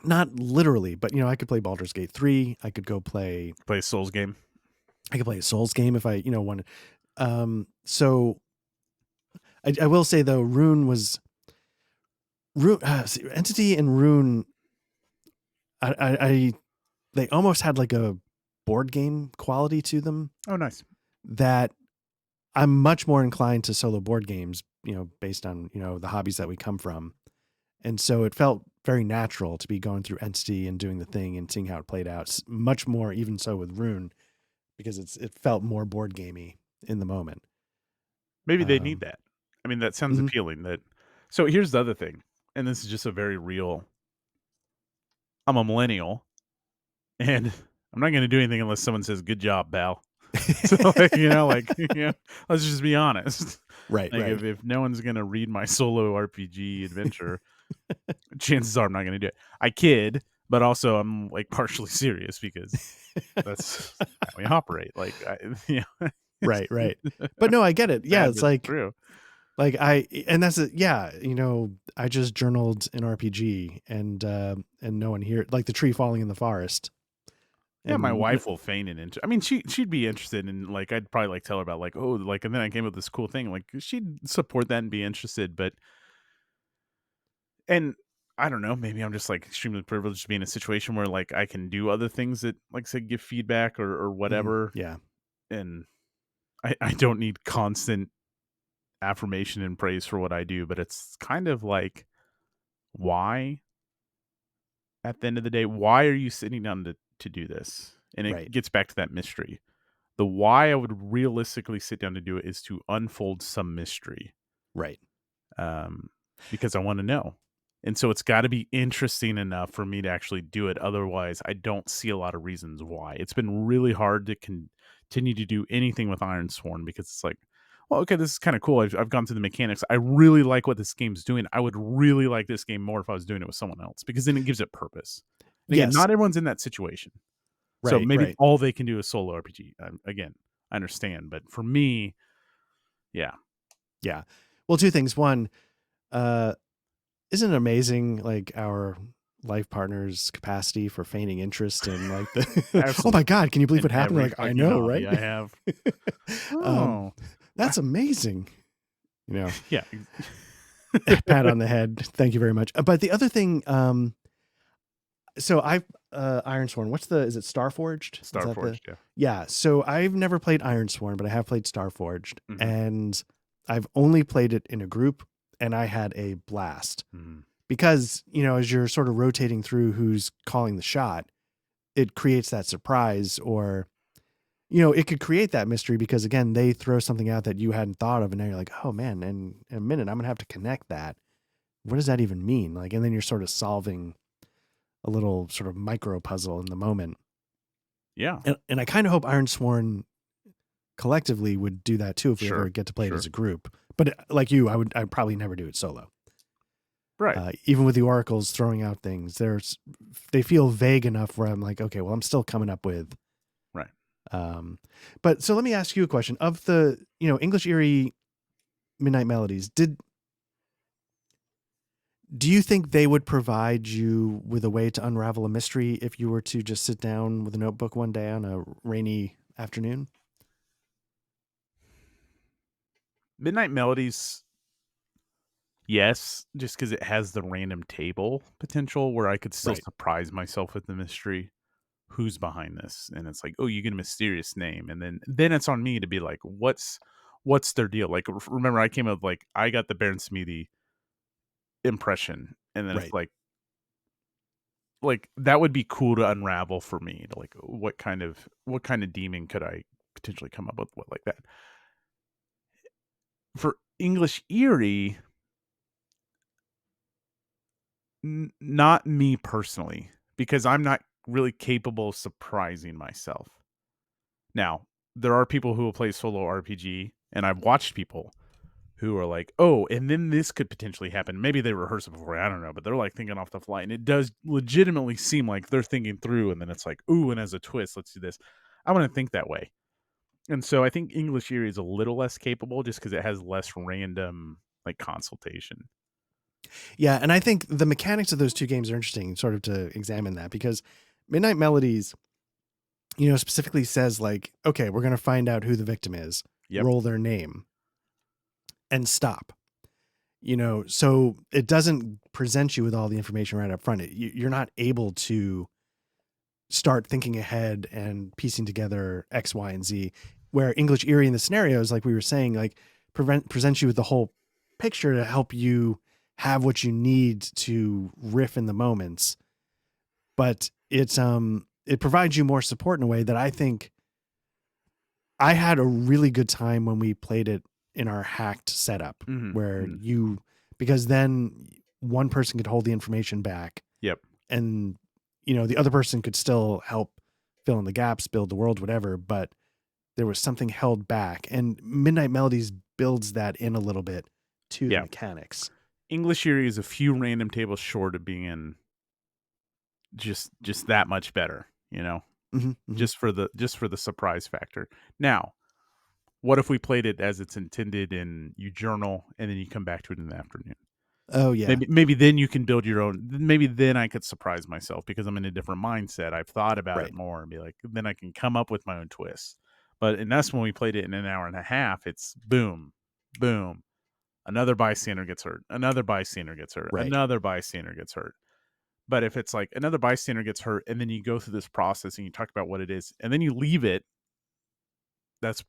not literally, but I could play Baldur's Gate 3. I could go play play a Souls game. I could play a Souls game if I, wanted. So I will say though, Entity and Rune. I they almost had like a board game quality to them Oh, nice. that I'm much more inclined to solo board games, based on, the hobbies that we come from. And so it felt very natural to be going through Entity and doing the thing and seeing how it played out. Much more, even so with Rune, because it felt more board gamey in the moment. Maybe they need Um, that. I mean, that sounds mhm. appealing. So here's the other thing, and this is just a very real. I'm a millennial, and I'm not going to do anything unless someone says "Good job, pal." So, like, let's just be honest. Right, Like, right. if no one's going to read my solo RPG adventure, chances are I'm not going to do it. I kid, but also I'm like partially serious because that's how we operate. Like, it's Right, right. But no, I get it. Yeah, sad, it's but it's like true. and that's it. Yeah, I just journaled an RPG and no one here, like the tree falling in the forest. Yeah, my And wife will feign an interest. I mean, she'd be interested in like I'd probably like tell her about like oh like and then I came up with this cool thing like she'd support that and be interested, but and I don't know, maybe I'm just like extremely privileged to be in a situation where like I can do other things that like say give feedback or mhm, whatever. yeah. and I don't need constant affirmation and praise for what I do, but it's kind of like, why, at the end of the day, why are you sitting down to do this? And it Right. gets back to that mystery. The why I would realistically sit down to do it is to unfold some mystery, Right. um, because I want to know. And so it's got to be interesting enough for me to actually do it. Otherwise, I don't see a lot of reasons why. It's been really hard to continue to do anything with Iron Sworn because it's like, well, okay, this is kind of cool. I've gone through the mechanics. I really like what this game's doing. I would really like this game more if I was doing it with someone else because then it gives it purpose. And again, Yes. not everyone's in that situation. So Right. maybe Right. all they can do is solo RPG. Again, I understand. But for me, yeah. Yeah. Well, two things. One, uh, isn't it amazing, like our life partner's capacity for feigning interest in like the oh my Absolutely. God, can you believe In what happened? every They're like, I fucking know, hobby right? I have. um, Oh. that's amazing. Yeah. Pat on the head. Thank you very much. But the other thing, so I've Ironsworn. Is it Starforged? Is that Starforged, yeah. yeah. So I've never played Ironsworn, but I have played Starforged, Mhm. and I've only played it in a group, and I had a blast Mhm. because as you're sort of rotating through who's calling the shot, it creates that surprise, or it could create that mystery because again, they throw something out that you hadn't thought of, and now you're like, oh man, and in a minute I'm gonna have to connect that. What does that even mean? Like, and then you're sort of solving a little sort of micro puzzle in the moment. Yeah. And I kind of hope Ironsworn collectively would do that too if we ever Sure. get to play it as Sure. a group. But like you, I'd probably never do it solo. Right. Even with the oracles throwing out things, they feel vague enough where I'm like, okay, well, I'm still coming up with. Right. But so let me ask you a question. Of the English Eerie Midnight Melodies, do you think they would provide you with a way to unravel a mystery if you were to just sit down with a notebook one day on a rainy afternoon? Midnight Melodies, yes, just because it has the random table potential where I could still Right. surprise myself with the mystery. Who's behind this? And it's like, oh, you get a mysterious name, and then it's on me to be like, what's their deal? Like, remember, I came up with, like, I got the Baron Smithy impression, and then it's Right. like that would be cool to unravel for me. To like, what kind of demon could I potentially come up with? What like that for English Eerie? Not me personally, because I'm not really capable of surprising myself. Now, there are people who will play solo RPG, and I've watched people who are like, "Oh, and then this could potentially happen." Maybe they rehearse it before, I don't know, but they're like thinking off the fly, and it does legitimately seem like they're thinking through, and then it's like, "Ooh, and as a twist, let's do this." I want to think that way, and so I think English Eerie is a little less capable just because it has less random like consultation. Yeah, and I think the mechanics of those two games are interesting, sort of to examine that because Midnight Melodies, specifically says like, okay, we're going to find out who the victim is, Yep. roll their name, and stop. So it doesn't present you with all the information right up front. You're not able to start thinking ahead and piecing together X, Y, and Z. Where English Eerie in the scenarios, like we were saying, like presents you with the whole picture to help you have what you need to riff in the moments. But it provides you more support in a way that I think I had a really good time when we played it in our hacked setup Mhm, where mhm. because then one person could hold the information back Yep. and the other person could still help fill in the gaps, build the world, whatever, but there was something held back, and Midnight Melodies builds that in a little bit to the Yeah. mechanics. English Eerie is a few random tables short of being just that much better, you know? Hmm. Hmm. Just for the surprise factor. Now, what if we played it as it's intended and you journal and then you come back to it in the afternoon? Oh yeah. Maybe then you can build your own. Maybe then I could surprise myself because I'm in a different mindset. I've thought about it Right. more and be like, then I can come up with my own twists. But in us, when we played it in an hour and a half, it's boom, boom. Another bystander gets hurt. Another bystander gets hurt. Right. Another bystander gets hurt. But if it's like another bystander gets hurt and then you go through this process and you talk about what it is and then you leave it that's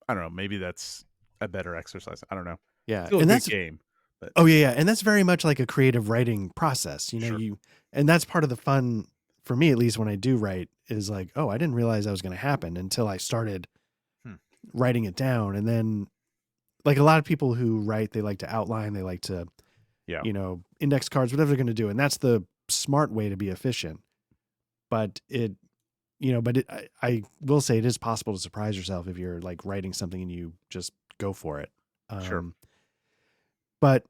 I don't know. Maybe that's a better exercise. I don't know. Yeah, Still a and good that's game, but oh yeah, yeah, and that's very much like a creative writing process. sure. And that's part of the fun for me, at least when I do write, is like, oh, I didn't realize that was going to happen until I started Hmm. writing it down, and then like a lot of people who write, they like to outline, they like to Yeah, index cards, whatever they're going to do, and that's the smart way to be efficient. But I will say it is possible to surprise yourself if you're like writing something and you just go for it. sure. Um, but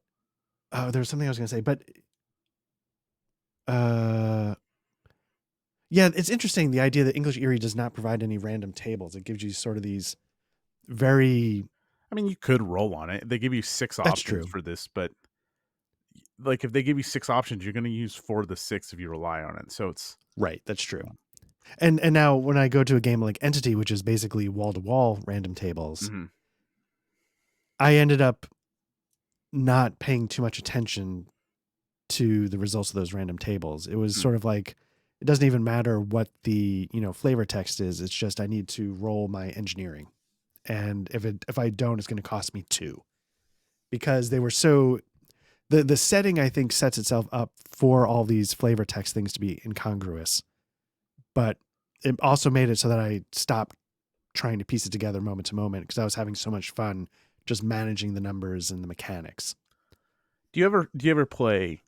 there was something I was going to say, but uh, yeah, it's interesting the idea that English Erie does not provide any random tables. It gives you sort of these very. I mean, you could roll on it. They give you 6 That's options true, for this, but like if they give you 6 options, you're going to use 4 of the 6 if you rely on it. So it's right? That's true. And now when I go to a game like Entity, which is basically wall to wall random tables, mhm. I ended up not paying too much attention to the results of those random tables. It was Hmm. sort of like it doesn't even matter what the flavor text is. It's just I need to roll my engineering, and if I don't, it's going to cost me 2 because they were so the setting I think sets itself up for all these flavor text things to be incongruous, but it also made it so that I stopped trying to piece it together moment to moment because I was having so much fun just managing the numbers and the mechanics. Do you ever play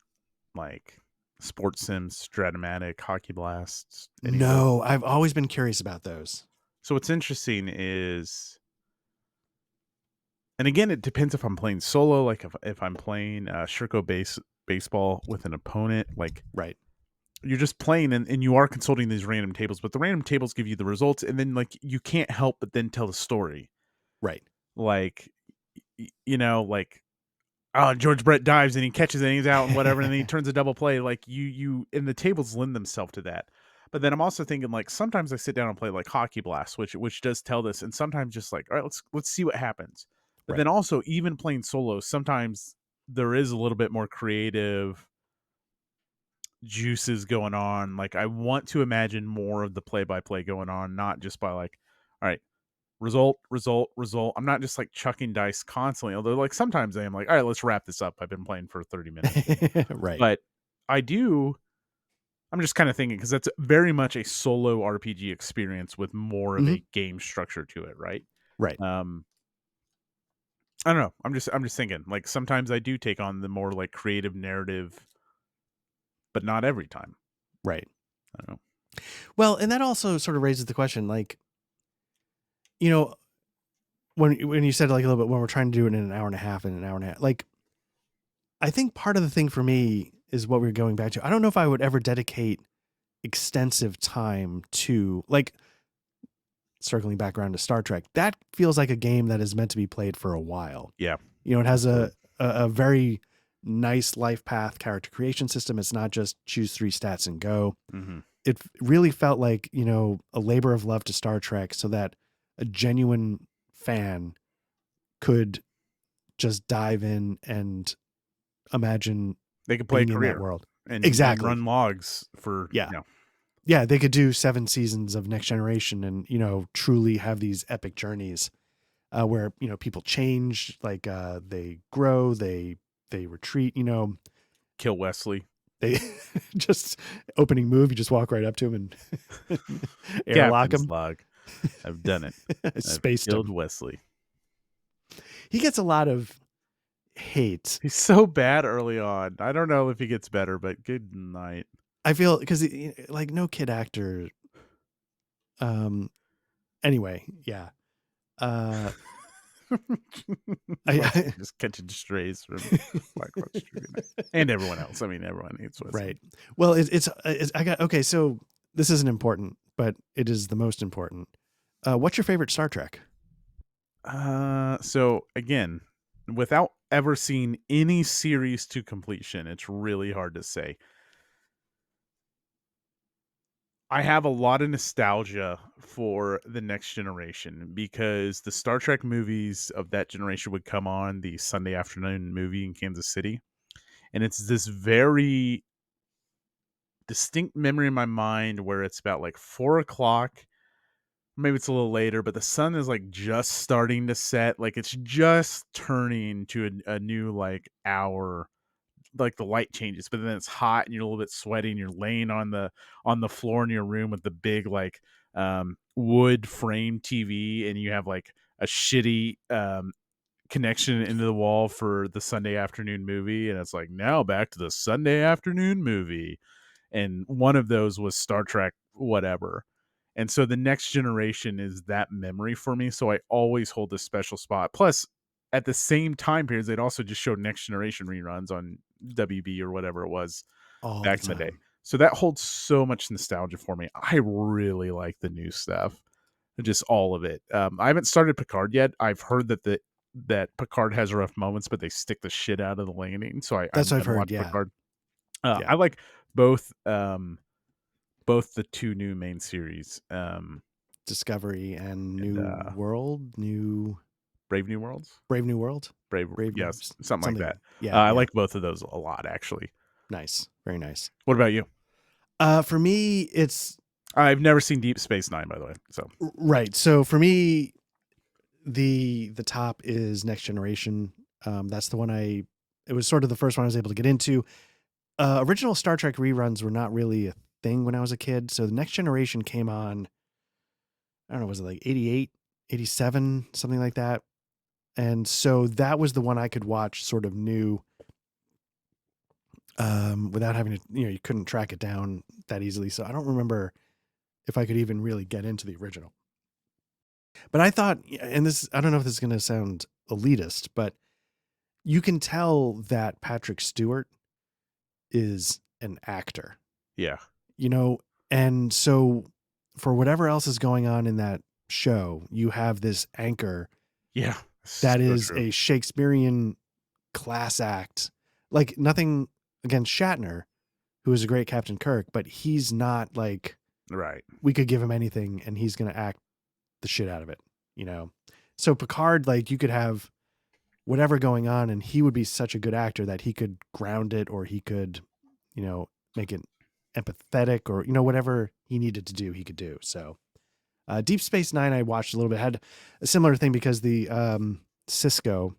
like Sports Sims, Stratomatic, Hockey Blasts, any of those? No, I've always been curious about those. So what's interesting is, and again, it depends if I'm playing solo, like if I'm playing Shirko baseball with an opponent, like Right. you're just playing and you are consulting these random tables, but the random tables give you the results, and then like you can't help but then tell the story. Right. Like like oh, George Brett dives and he catches it and he's out and whatever, and then he turns a double play. Like you and the tables lend themselves to that. But then I'm also thinking like sometimes I sit down and play like Hockey Blast, which does tell this, and sometimes just like, all right, let's see what happens. But then Right. also even playing solo, sometimes there is a little bit more creative juices going on. Like I want to imagine more of the play by play going on, not just by like, all right, result, result, result. I'm not just like chucking dice constantly. Although like sometimes I am like, all right, let's wrap this up. I've been playing for 30 minutes. Right. But I do I'm just kind of thinking because that's very much a solo RPG experience with more of Hmm. a game structure to it, right? Right. Um I don't know. I'm just thinking like sometimes I do take on the more like creative narrative, but not every time. Right. I don't know. Well, and that also sort of raises the question, like, you know, when you said like a little bit when we're trying to do it in an hour and a half and an hour and a half, like I think part of the thing for me is what we're going back to. I don't know if I would ever dedicate extensive time to like circling back around to Star Trek. That feels like a game that is meant to be played for a while. Yeah. It has Absolutely. a very nice life path character creation system. It's not just choose 3 stats and go. Mhm. It really felt like, a labor of love to Star Trek so that a genuine fan could just dive in and imagine They could play a being in that career world. and Exactly. run logs for, Yeah. Yeah, they could do 7 seasons of Next Generation and, truly have these epic journeys where, people change, like they grow, they retreat, kill Wesley. they just opening move, you just walk right up to him and airlock Captain's him. log. I've done it. I've Spaced killed him. Wesley. He gets a lot of hate. He's so bad early on. I don't know if he gets better, but good night. I feel because like no kid actor. Um. Anyway, yeah. Uh. Wesley I just catching strays from Black Lodge Trivia Night. And everyone else. I mean, everyone hates Wesley. right. Well, it's I got okay. So this isn't important, but it is the most important. What's your favorite Star Trek? So again, without ever seeing any series to completion, it's really hard to say. I have a lot of nostalgia for the next generation because the Star Trek movies of that generation would come on the Sunday afternoon movie in Kansas City. And it's this very distinct memory in my mind where it's about like 4 o'clock. maybe it's a little later, but the sun is like just starting to set. Like it's just turning to a new like hour. Like the light changes, but then it's hot and you're a little bit sweaty and you're laying on the floor in your room with the big like wood frame TV, and you have like a shitty connection into the wall for the Sunday afternoon movie, and it's like, now back to the Sunday afternoon movie. And one of those was Star Trek whatever. And so the Next Generation is that memory for me, so I always hold this special spot. Plus, at the same time periods, they'd also just show Next Generation reruns on WB or whatever it was All the back in the day. time. So that holds so much nostalgia for me. I really like the new stuff, just all of it. I haven't started Picard yet. I've heard that Picard has rough moments, but they stick the shit out of the landing. So That's I'm what I've gonna heard. watch Yeah. Picard. Yeah. I like both both the two new main series, Discovery and and Brave New Worlds, Brave New World, Brave, Brave New, yes, something like that. something. Yeah. I Yeah. like both of those a lot, actually. Nice. Very nice. What about you? For me, it's I've never seen Deep Space Nine, by the way. So right. So for me, the top is Next Generation. That's the one it was sort of the first one I was able to get into. Original Star Trek reruns were not really a thing when I was a kid. So the Next Generation came on, I don't know, was it like 88, 87, something like that? And so that was the one I could watch sort of new, without having to, you couldn't track it down that easily. So I don't remember if I could even really get into the original. But I thought, and this, I don't know if this is going to sound elitist, but you can tell that Patrick Stewart is an actor, yeah, and so for whatever else is going on in that show, you have this anchor yeah, that so is true. a Shakespearean class act, like nothing against Shatner, who is a great Captain Kirk, but he's not like, Right. we could give him anything and he's going to act the shit out of it, So Picard, like, you could have whatever going on and he would be such a good actor that he could ground it, or he could, make it empathetic, or, whatever he needed to do, he could do. So Deep Space Nine, I watched a little bit, had a similar thing because the Cisco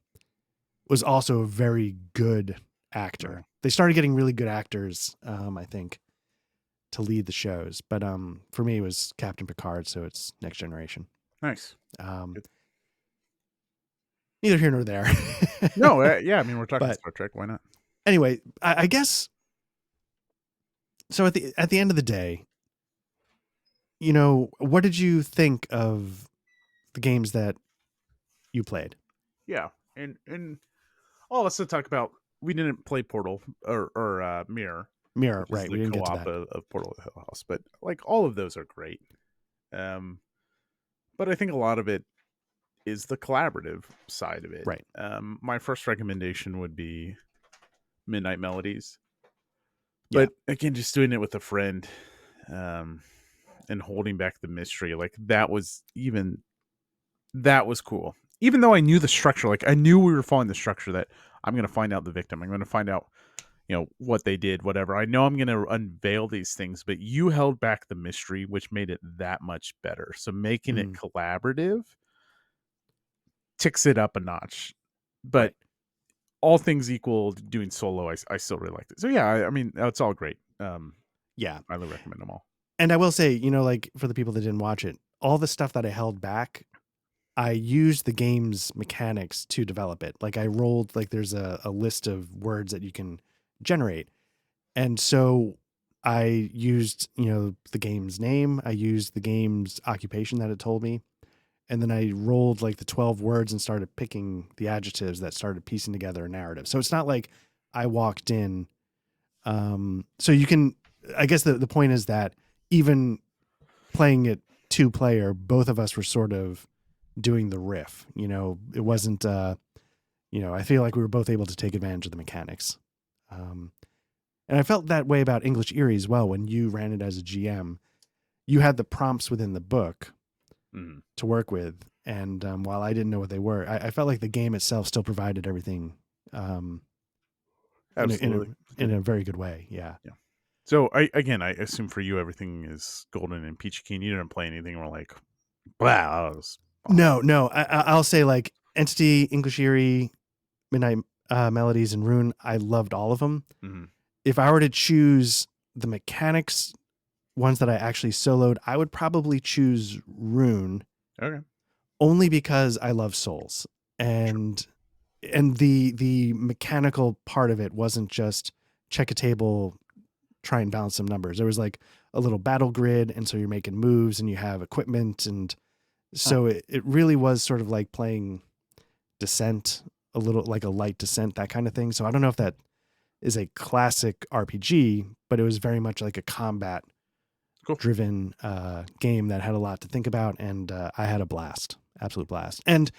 was also a very good actor. Right. They started getting really good actors, I think, to lead the shows. But for me, it was Captain Picard, so it's Next Generation. Nice. Um, Good. neither here nor there. No, yeah. I mean, we're talking But Star Trek. Why not? anyway, I guess so. At the end of the day, what did you think of the games that you played? Yeah, and all of us to talk about. We didn't play Portal or Mirror, Mirror, which is right? the We didn't get to co-op that. of Portal Hill House, but like all of those are great. Um, but I think a lot of it is the collaborative side of it. Right. My first recommendation would be Midnight Melodies, Yeah. but again, just doing it with a friend, and holding back the mystery, like that was cool. Even though I knew the structure, like I knew we were following the structure that I'm going to find out the victim. I'm going to find out, what they did, whatever. I know I'm going to unveil these things, but you held back the mystery, which made it that much better. So making it Mm, collaborative ticks it up a notch. But right. all things equal, doing solo, I still really liked it. So yeah, I mean, it's all great. Yeah. Highly recommend them all. And I will say, like, for the people that didn't watch it, all the stuff that I held back, I used the game's mechanics to develop it. Like, I rolled, like, there's a list of words that you can generate. And so I used, the game's name. I used the game's occupation that it told me. And then I rolled like the 12 words and started picking the adjectives that started piecing together a narrative. So it's not like I walked in. So you can, I guess the point is that even playing it 2-player, both of us were sort of doing the riff, it wasn't, I feel like we were both able to take advantage of the mechanics. And I felt that way about English Eerie as well. When you ran it as a GM, you had the prompts within the book to work with. And while I didn't know what they were, I felt like the game itself still provided everything Absolutely. in a very good way. Yeah. Yeah. So I assume for you everything is golden and peachy keen. You didn't play anything where like Wow, that was awesome. No, I'll say like Entity, English Eerie, Midnight Melodies, and Rune. I loved all of them. Mm-hmm. If I were to choose the mechanics, ones that I actually soloed, I would probably choose Rune, Okay. only because I love Souls, and the mechanical part of it wasn't just check a table, try and balance some numbers. There was like a little battle grid, and so you're making moves and you have equipment, and Huh. so it really was sort of like playing Descent, a little like a light Descent, that kind of thing. So I don't know if that is a classic RPG, but it was very much like a combat Cool. driven game that had a lot to think about, and I had a blast, absolute blast. And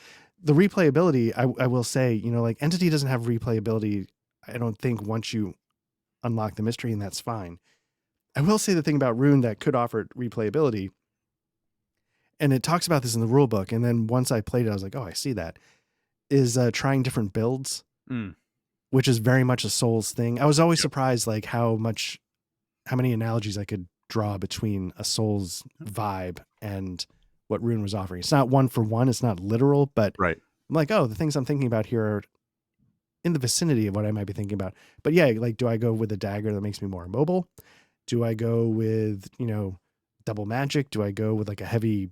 the replayability, I will say, you know, like Entity doesn't have replayability, I don't think, once you unlock the mystery, and that's fine. I will say the thing about Rune that could offer replayability, and it talks about this in the rule book, and then once I played it, I was like, oh, I see that, is trying different builds, Mm. which is very much a Souls thing. I was always Yep. surprised like how many analogies I could draw between a Souls vibe and what Rune was offering. It's not one for one, it's not literal, but Right. I'm like, oh, the things I'm thinking about here are in the vicinity of what I might be thinking about. But yeah, like, do I go with a dagger that makes me more immobile? Do I go with, you know, double magic? Do I go with like a heavy,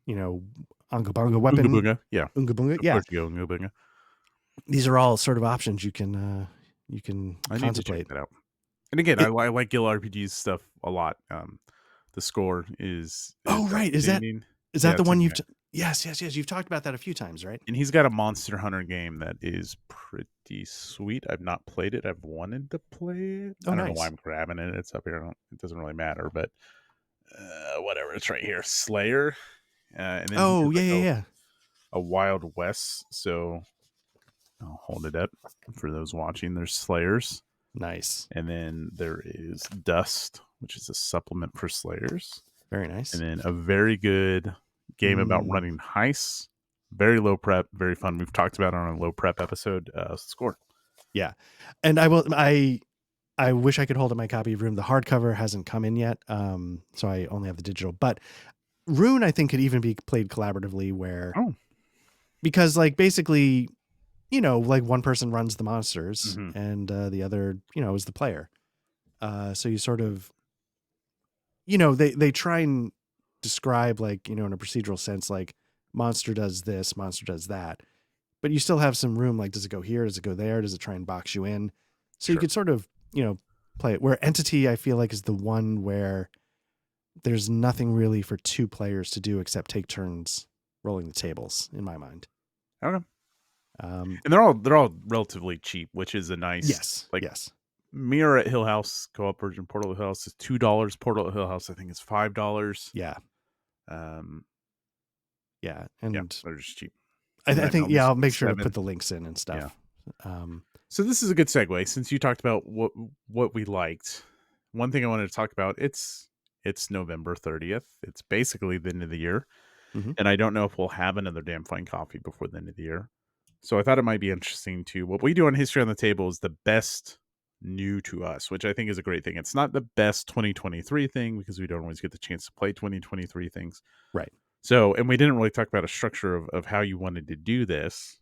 you know, Unga Bunga Oonga weapon? boonga. Yeah. Unga Bunga? Of Yeah. course you go Oonga boonga. These are all sort of options you can I need to check contemplate. that out. And again, It, I like Guild RPG's stuff a lot. The score is oh, right. outstanding. Is Yeah, that the it's one same you've, guy. yes, yes, yes. You've talked about that a few times, right? And he's got a Monster Hunter game that is pretty sweet. I've not played it. I've wanted to play it. Oh, I don't know why nice. I'm grabbing it. It's up here. It doesn't really matter, but whatever. It's right here. Slayer. And then he Oh, did yeah, like yeah, yeah. a Wild West. So I'll hold it up for those watching. There's Slayers. Nice. And then there is Dust, which is a supplement for Slayers. Very And nice. then a very good game about running heists. Very low prep, very fun. We've talked about it on a low prep episode. Score. Yeah. And I wish I could hold up my copy of Rune. The hardcover hasn't come in yet. So I only have the digital. But Rune, I think, could even be played collaboratively where, Oh. because like basically, you know, like one person runs the monsters Mm-hmm. and the other, you know, is the player. So you sort of, you know, they try and describe, like, you know, in a procedural sense, like monster does this, monster does that, but you still have some room. Like, does it go here? Does it go there? Does it try and box you in? So you Sure. could sort of, you know, play it. Where Entity, I feel like, is the one where there's nothing really for two players to do except take turns rolling the tables, in my mind. Okay. Um, And they're all relatively cheap, which is a nice yes, like yes, Mirror at Hill House co-op version. Portal at Hill House is $2. Portal at Hill House, I think, is $5. yeah, Um, yeah, yeah, and they're just cheap. I Midnight think, yeah, Melodies I'll make sure to 7. put the links in and Yeah. stuff. So this is a good segue since you talked about what we liked. One thing I wanted to talk about, it's November 30th. It's basically the end of the year. Mhm. And I don't know if we'll have another damn fine coffee before the end of the year. So I thought it might be interesting to what we do on History on the Table is the best new to us, which I think is a great thing. It's not the best 2023 thing because we don't always get the chance to play 2023 things. Right. So, and we didn't really talk about a structure of how you wanted to do this,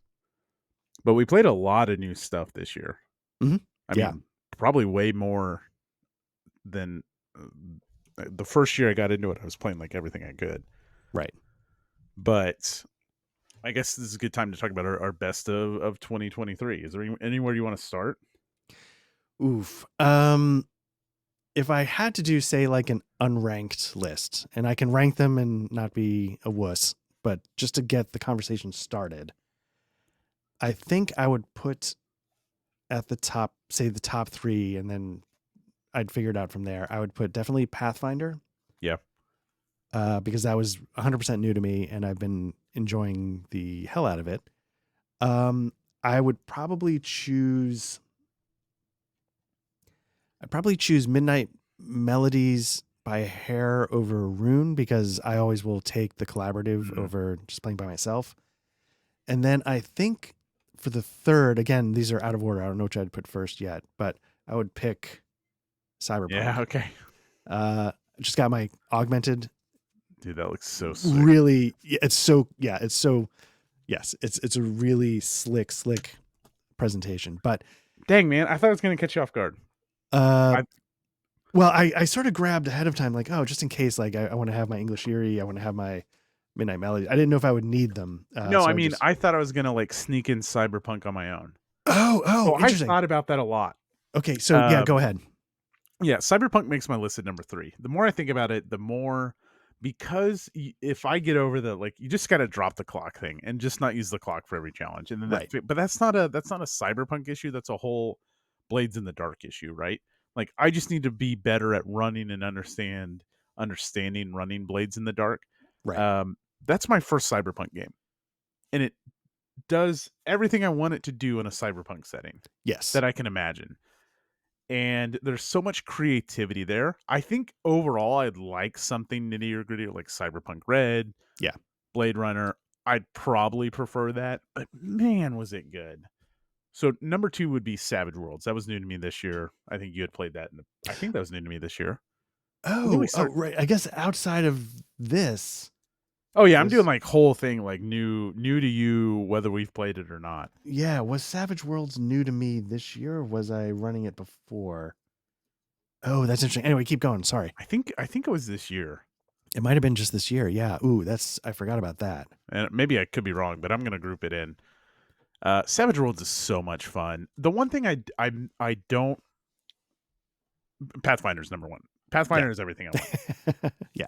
but we played a lot of new stuff this year. Mhm. I Yeah. mean, probably way more than the first year I got into it. I was playing like everything I could. Right. But I guess this is a good time to talk about our best of 2023. Is there anywhere you want to start? Oof. If I had to do, say, like an unranked list, and I can rank them and not be a wuss, but just to get the conversation started, I think I would put at the top, say the top three, and then I'd figure it out from there. I would put definitely Pathfinder. Yeah. Because that was 100% new to me, and I've been enjoying the hell out of it. I would probably choose. I'd probably choose Midnight Melodies by a hair over Rune because I always will take the collaborative over just playing by myself. And then I think for the third, again, these are out of order. I don't know which I'd put first yet, but I would pick Cyberpunk. Yeah. Okay. Just got my augmented Dude, that looks so sick. Really, it's so yes, it's a really slick presentation. But Dang, man, I thought I was gonna catch you off guard. uh I well, I sort of grabbed ahead of time, like, oh, just in case, like I want to have my English Erie, I want to have my Midnight Melody. I didn't know if I would need them. No, So I I mean, just I thought I was gonna like sneak in Cyberpunk on my own. oh, So I interesting. thought about that a lot. Okay, so yeah, go Um, ahead. yeah, Cyberpunk makes my list at number 3. The more I think about it, the more because if I get over the like, you just got to drop the clock thing and just not use the clock for every challenge, and then Right. but that's not a Cyberpunk issue. That's a whole Blades in the Dark issue, right? Like, I just need to be better at running and understanding running Blades in the Dark. Right. Um, that's my first Cyberpunk game, and it does everything I want it to do in a Cyberpunk setting Yes. that I can imagine. And there's so much creativity there. I think overall I'd like something nitty gritty like Cyberpunk Red, Yeah. Blade Runner. I'd probably prefer that, but man, was it good. So number 2 would be Savage Worlds. That was new to me this year. I think you had played that. I think that was new to me this year. When did we Oh, start? right. I guess outside of this Oh yeah, I'm doing was like whole thing like new to you, whether we've played it or not. yeah, was Savage Worlds new to me this year, or was I running it before? Oh, that's interesting. Anyway, keep going. Sorry. I think it was this year, It might have been just this year. Yeah. Ooh, I forgot about that. and maybe I could be wrong, but I'm gonna group it in. Savage Worlds is so much fun. The one thing I don't Pathfinder's number 1. Yeah. Pathfinder is everything I want. Yeah.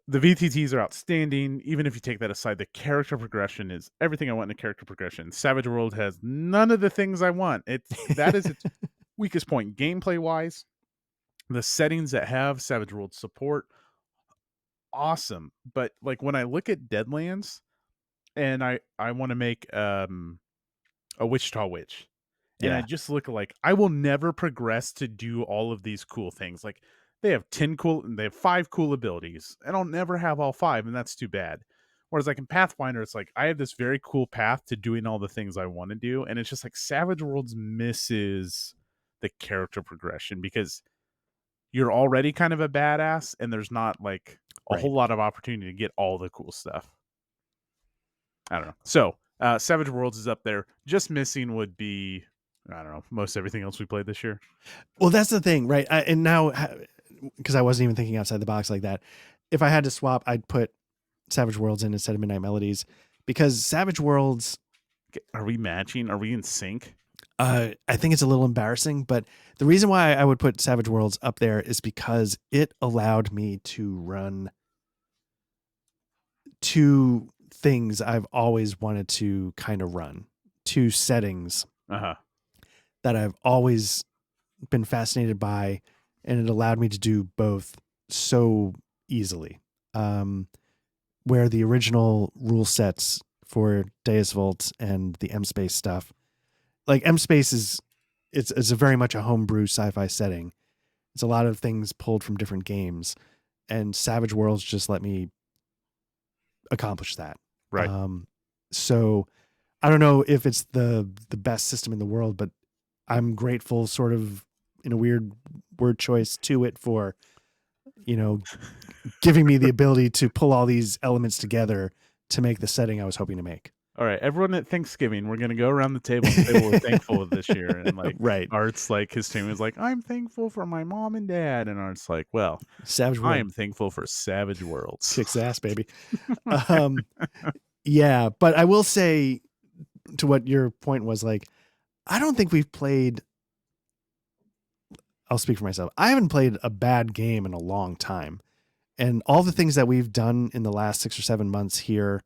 The VTTs are outstanding. Even if you take that aside, the character progression is everything I want in a character progression. Savage World has none of the things I want. That is its weakest point gameplay wise. The settings that have Savage World support, awesome. But like when I look at Deadlands and I want to make a Wichita Witch, and I Yeah. just look like I will never progress to do all of these cool things. Like they have 5 cool abilities, and I'll never have all 5, and that's too bad. Whereas like in Pathfinder, it's like I have this very cool path to doing all the things I want to do, and it's just like Savage Worlds misses the character progression because you're already kind of a badass, and there's not like a Right. whole lot of opportunity to get all the cool stuff. I don't know. So Savage Worlds is up there. Just missing would be, I don't know, most everything else we played this year. Well, that's the thing, right? And now, because I wasn't even thinking outside the box like that, if I had to swap, I'd put Savage Worlds in instead of Midnight Melodies, because Savage Worlds, Are we matching? Are we in sync? I think it's a little embarrassing, but the reason why I would put Savage Worlds up there is because it allowed me to run two things I've always wanted to kind of run, two settings Uh huh. that I've always been fascinated by, and it allowed me to do both so easily. Where the original rule sets for Deus Vult and the M Space stuff, like M Space is, it's a very much a homebrew sci-fi setting. It's a lot of things pulled from different games, and Savage Worlds just let me accomplish that. Right. So I don't know if it's the best system in the world, but I'm grateful, sort of in a weird word choice, to it for, you know, giving me the ability to pull all these elements together to make the setting I was hoping to make. All right. Everyone at Thanksgiving, we're gonna go around the table and say what we're thankful of this year. And like Right. Art's like his team was like, I'm thankful for my mom and dad. And Art's like, well, Savage I World am thankful for Savage Worlds. kicks ass, baby. Um, yeah, but I will say, to what your point was, like, I don't think we've played. I'll speak for myself. I haven't played a bad game in a long time. And all the things that we've done in the last 6 or 7 months here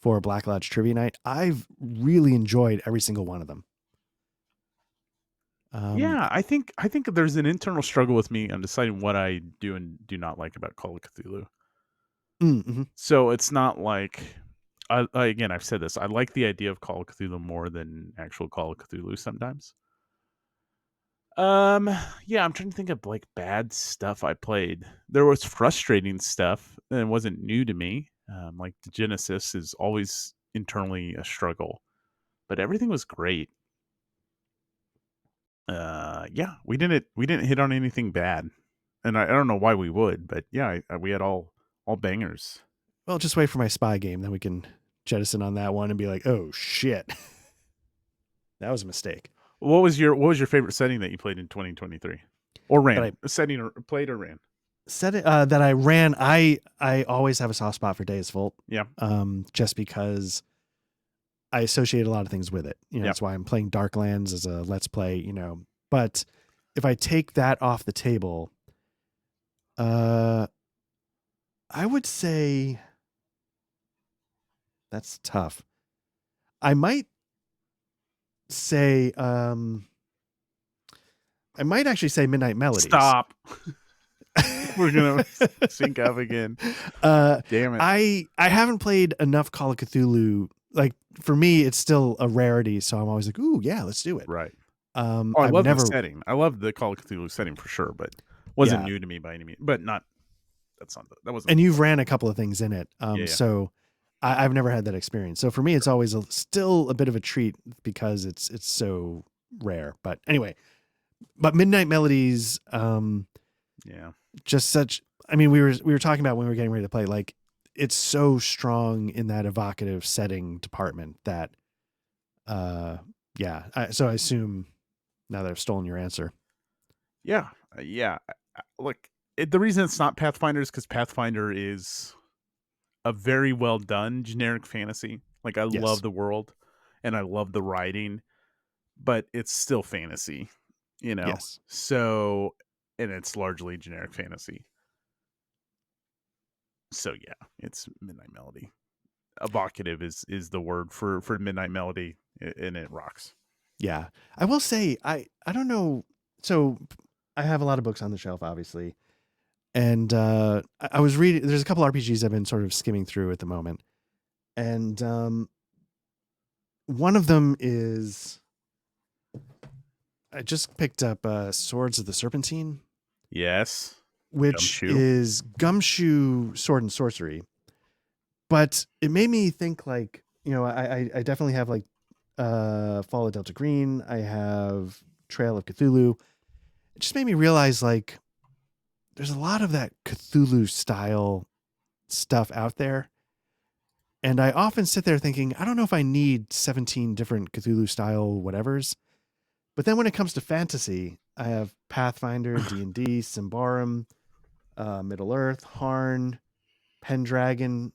for Black Lodge Trivia Night, I've really enjoyed every single one of them. Yeah, I think there's an internal struggle with me on deciding what I do and do not like about Call of Cthulhu. Mm-hmm. So it's not like again, I've said this. I like the idea of Call of Cthulhu more than actual Call of Cthulhu sometimes. Um, yeah, I'm trying to think of like bad stuff I played. There was frustrating stuff and it wasn't new to me. Like the Genesis is always internally a struggle, but everything was great. Yeah, we didn't hit on anything bad, and I don't know why we would, but yeah, we had all bangers. Well, just wait for my spy game, then we can jettison on that one and be like, oh shit, that was a mistake. What was your favorite setting that you played in 2023, or That ran? I Setting or played or ran? said it, that I ran. I always have a soft spot for Days Volt. Yeah. Just because I associate a lot of things with it. You know, Yep. that's why I'm playing Darklands as a let's play. You know, but if I take that off the table, I would say that's tough. I might say, I might actually say Midnight Melodies. Stop. We're gonna sync up again. Damn it. I haven't played enough Call of Cthulhu. Like for me, it's still a rarity, so I'm always like, "Ooh, yeah, let's do it." Right. Oh, I I've love never. the setting. I love the Call of Cthulhu setting for sure, but wasn't Yeah. new to me by any means. But not. That's not. That wasn't. And you've ran a couple of things in it, Yeah. so I've never had that experience. So for me, it's always still a bit of a treat because it's so rare. But anyway, but Midnight Melodies, Yeah. just such. I mean, we were talking about when we were getting ready to play, like it's so strong in that evocative setting department that, yeah. So I assume now that I've stolen your answer. Yeah. Yeah. Look, the reason it's not Pathfinder is because Pathfinder is a very well done generic fantasy. Like I Yes. love the world and I love the writing, but it's still fantasy, you know? Yes. So, and it's largely generic fantasy. So yeah, it's Midnight Melody. Evocative is the word for Midnight Melody, and it rocks. Yeah. I will say, I don't know. So I have a lot of books on the shelf, obviously. And I was reading, there's a couple RPGs I've been sort of skimming through at the moment. And one of them is, I just picked up Swords of the Serpentine. Yes. Which Gumshoe. is Gumshoe Sword and Sorcery. But it made me think like, you know, I definitely have like Fall of Delta Green. I have Trail of Cthulhu. It just made me realize like there's a lot of that Cthulhu style stuff out there. And I often sit there thinking, I don't know if I need 17 different Cthulhu style whatevers. But then when it comes to fantasy, I have Pathfinder, D&D, Symbaroum, Middle Earth, Harn, Pendragon,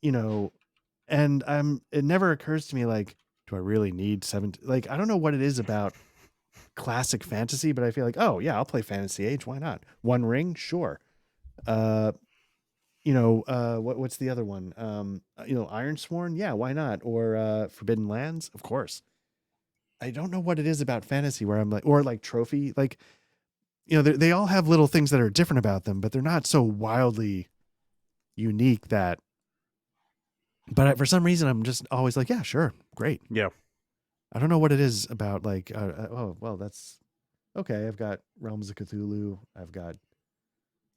you know, and it never occurs to me like, do I really need 17? Like, I don't know what it is about classic fantasy, but I feel like, oh yeah, I'll play Fantasy Age. Why not? One Ring, sure. You know, what's the other one? You know, Ironsworn, yeah, why not? Or Forbidden Lands, of course. I don't know what it is about fantasy where I'm like, or like Trophy, like, you know, they all have little things that are different about them, but they're not so wildly unique that. But for some reason, I'm just always like, yeah, sure, great. Yeah. I don't know what it is about like, oh, well, that's okay. I've got Realms of Cthulhu. I've got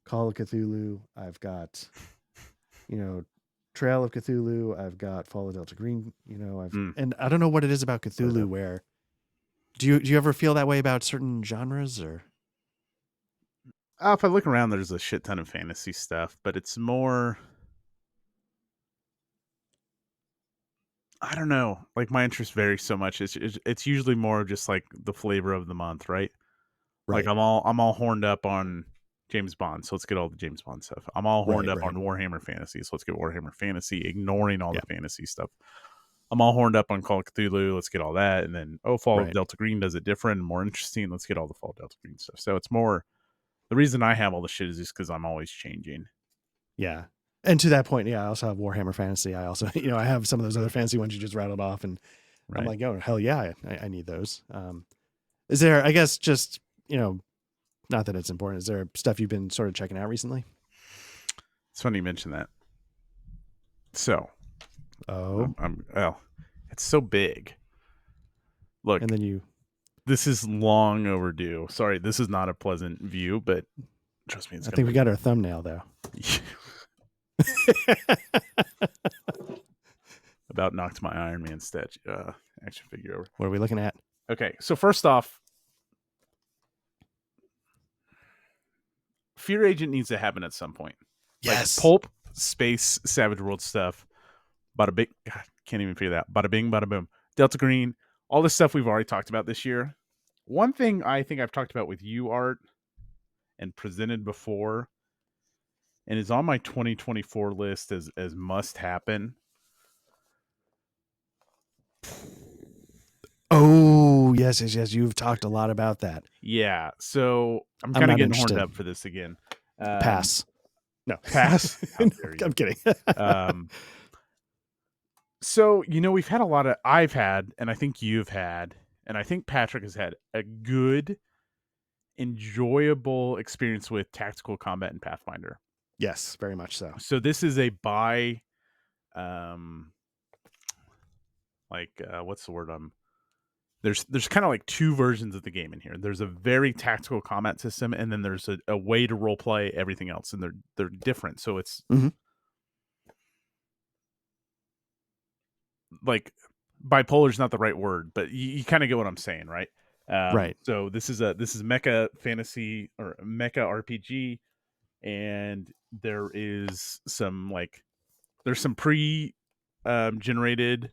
Call of Cthulhu. I've got, you know, Trail of Cthulhu. I've got Fall of Delta Green. You know, and I don't know what it is about Cthulhu where. Do you ever feel that way about certain genres or? If I look around, there's a shit ton of fantasy stuff, but it's more. I don't know. Like my interest varies so much. It's usually more of just like the flavor of the month, right? Right. Like I'm all horned up on James Bond, so let's get all the James Bond stuff. I'm all horned up on Warhammer Fantasy, so let's get Warhammer Fantasy, ignoring all the fantasy stuff. I'm all horned up on Call of Cthulhu, let's get all that, and then Fall of Delta Green does it different and more interesting. Let's get all the Fall of Delta Green stuff. So it's more the reason I have all the shit is just because I'm always changing. Yeah. And to that point, yeah, I also have Warhammer Fantasy. I also, you know, I have some of those other fantasy ones you just rattled off, and I'm like, oh, hell yeah, I need those. Is there, I guess, just, you know, not that it's important, is there stuff you've been sort of checking out recently? It's funny you mention that. So, it's so big. Look, and then this is long overdue. Sorry, this is not a pleasant view, but trust me, I think we got our thumbnail though. About knocked my Iron Man statue action figure over. What are we looking at? Okay, so first off, Fear Agent needs to happen at some point. Yes. Like space Savage World stuff. Bada bing, God, can't even figure that. Bada bing, bada boom. Delta Green, all this stuff we've already talked about this year. One thing I think I've talked about with you, Art, and presented before, and is on my 2024 list as must happen. Oh, yes. You've talked a lot about that. Yeah, so I'm I'm kind of not getting horned interested. up for this again. Pass. No. Pass. How No, dare you? I'm kidding. So, we've had I've had, and I think you've had, and I think Patrick has had a good, enjoyable experience with tactical combat and Pathfinder. Yes, very much so. So this is a what's the word? There's kind of like two versions of the game in here. There's a very tactical combat system, and then there's a way to role play everything else, and they're different. So it's like bipolar is not the right word, but you kind of get what I'm saying, right? Right. So this is mecha fantasy or mecha RPG, and there's some pre generated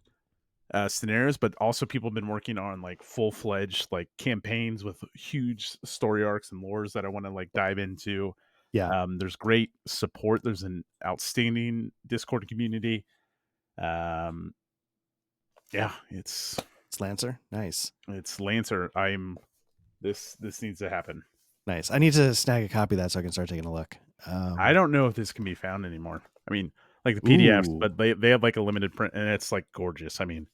scenarios, but also people have been working on like full-fledged like campaigns with huge story arcs and lores that I want to like dive into. Yeah. There's great support. There's an outstanding Discord community. Yeah, it's Lancer. Nice. It's Lancer. This needs to happen. Nice. I need to snag a copy of that so I can start taking a look. I don't know if this can be found anymore. I mean, like the PDFs, Ooh. but they have like a limited print, and it's like gorgeous. I mean,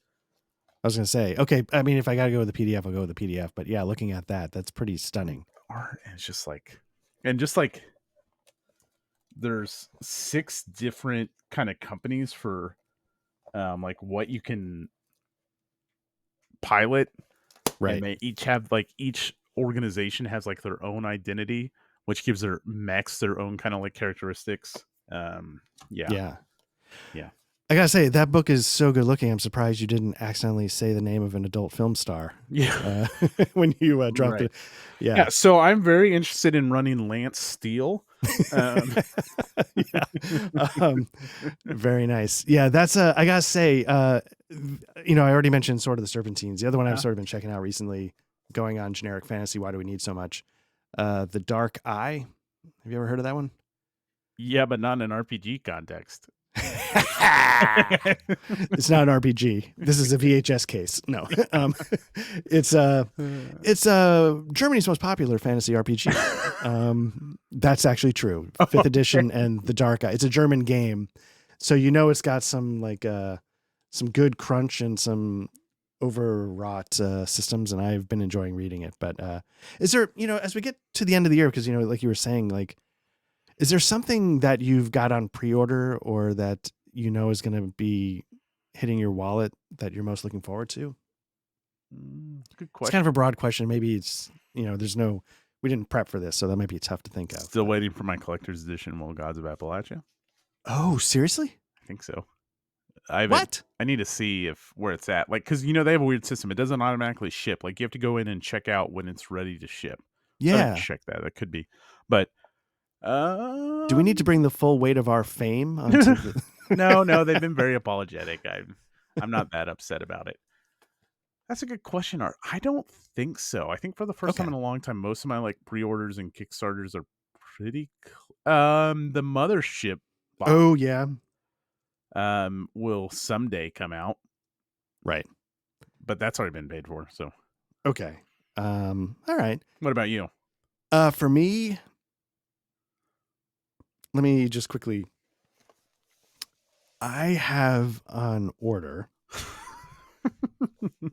I was gonna say, okay. I mean, if I gotta go with the PDF, I'll go with the PDF. But yeah, looking at that, that's pretty stunning. Art is just like, there's 6 different kind of companies for like what you can pilot, Right. and they each have like each organization has like their own identity, which gives their mechs their own kind of like characteristics. Yeah. I gotta say, that book is so good looking. I'm surprised you didn't accidentally say the name of an adult film star. Yeah. When you dropped Right. it. Yeah. Yeah. So I'm very interested in running Lance Steele. Yeah. Very nice. Yeah, that's I gotta say, I already mentioned Sword of the Serpentines. The other one I've sort of been checking out recently, going on generic fantasy. Why do we need so much? The Dark Eye. Have you ever heard of that one? Yeah, but not in an RPG context. It's not an RPG. This is a VHS case. No, it's Germany's most popular fantasy RPG. That's actually true. 5th edition and the Dark Eye. It's a German game, so it's got some some good crunch and some overwrought systems, and I've been enjoying reading it. But is there, as we get to the end of the year, because like you were saying, like, is there something that you've got on pre-order or that is going to be hitting your wallet that you're most looking forward to? Good question. It's kind of a broad question. Maybe it's, we didn't prep for this, so that might be tough to think of. Still waiting for my collector's edition, Will Gods of Appalachia. Oh, seriously? I think so. What? I need to see where it's at. Like, because, they have a weird system. It doesn't automatically ship. Like, you have to go in and check out when it's ready to ship. Yeah. Check that. That could be. But, do we need to bring the full weight of our fame onto the... No, they've been very apologetic. I'm not that upset about it. That's a good question, Art. I don't think so. I think for the first time in a long time, most of my like pre-orders and Kickstarters are pretty the Mothership box, oh yeah, will someday come out. Right. But that's already been paid for, so. Okay. All right. What about you? For me, let me just quickly, I have on order,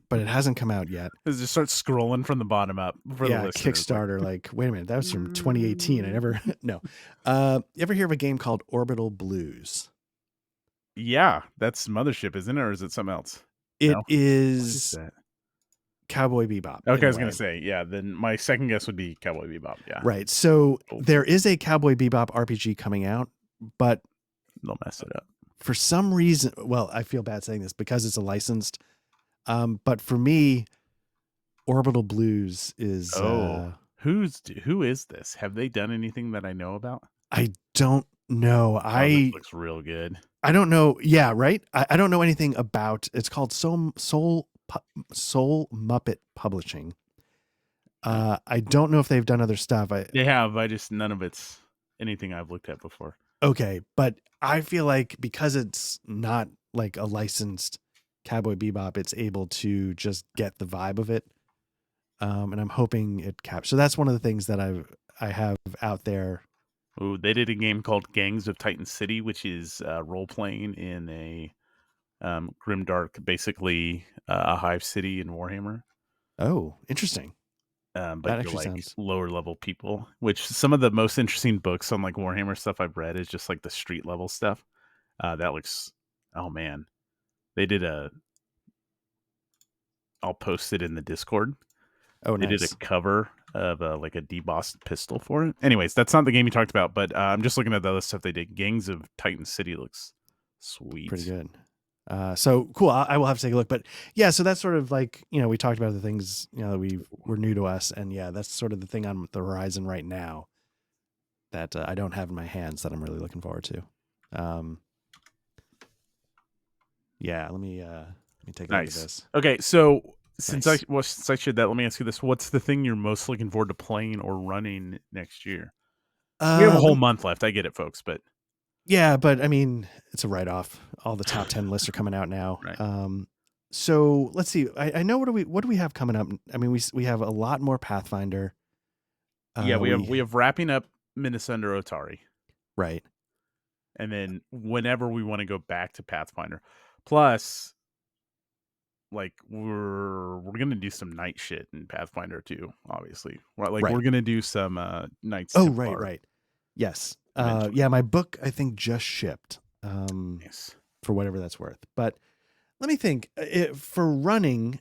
but it hasn't come out yet. Just start scrolling from the bottom up for the listeners. Kickstarter. Like, wait a minute, that was from 2018. I never. No. You ever hear of a game called Orbital Blues? Yeah, that's Mothership, isn't it, or is it something else? It is Cowboy Bebop. Okay, I was gonna say, yeah. Then my second guess would be Cowboy Bebop. Yeah. Right. So there is a Cowboy Bebop RPG coming out, but they'll mess it up for some reason. Well, I feel bad saying this because it's a licensed. But for me, Orbital Blues is. Who is this? Have they done anything that I know about? I don't No, Oh, this I looks real good. I don't know. Yeah, right. I don't know anything about. It's called Soul Muppet Publishing. I don't know if they've done other stuff. They have. I just none of it's anything I've looked at before. Okay, but I feel like because it's not like a licensed Cowboy Bebop, it's able to just get the vibe of it. And I'm hoping it captures. So that's one of the things that I have out there. Ooh, they did a game called Gangs of Titan City, which is role playing in a grimdark, basically a hive city in Warhammer. Oh, interesting. But That you're actually like sounds lower level people, which some of the most interesting books on like Warhammer stuff I've read is just like the street level stuff. That looks, oh man, they did a. I'll post it in the Discord. oh They did a nice. cover of like a debossed pistol for it. Anyways, that's not the game you talked about, but I'm just looking at the other stuff they did. Gangs of Titan City looks Pretty sweet. good. So cool. I will have to take a look. But yeah, so that's sort of like, we talked about the things, that were new to us. And yeah, that's sort of the thing on the horizon right now that I don't have in my hands that I'm really looking forward to. Yeah, let me take a look at Nice. this. Okay, so since Nice. since I shared that, let me ask you this: what's the thing you're most looking forward to playing or running next year? We have a Let whole me, month left. I get it, folks, but yeah, but I mean, it's a write off. All the top 10 lists are coming out now. right. So let's see. I know what do we have coming up? I mean, we have a lot more Pathfinder. Yeah, We we have wrapping up Minnesota Otari, right. and then whenever we want to go back to Pathfinder, plus like we're gonna do some night shit in Pathfinder too. Obviously, like Right. we're gonna do some Knights Oh, right, Templar right. Yes. eventually. Yeah, my book I think just shipped. Nice. For whatever that's worth. But let me think. For running,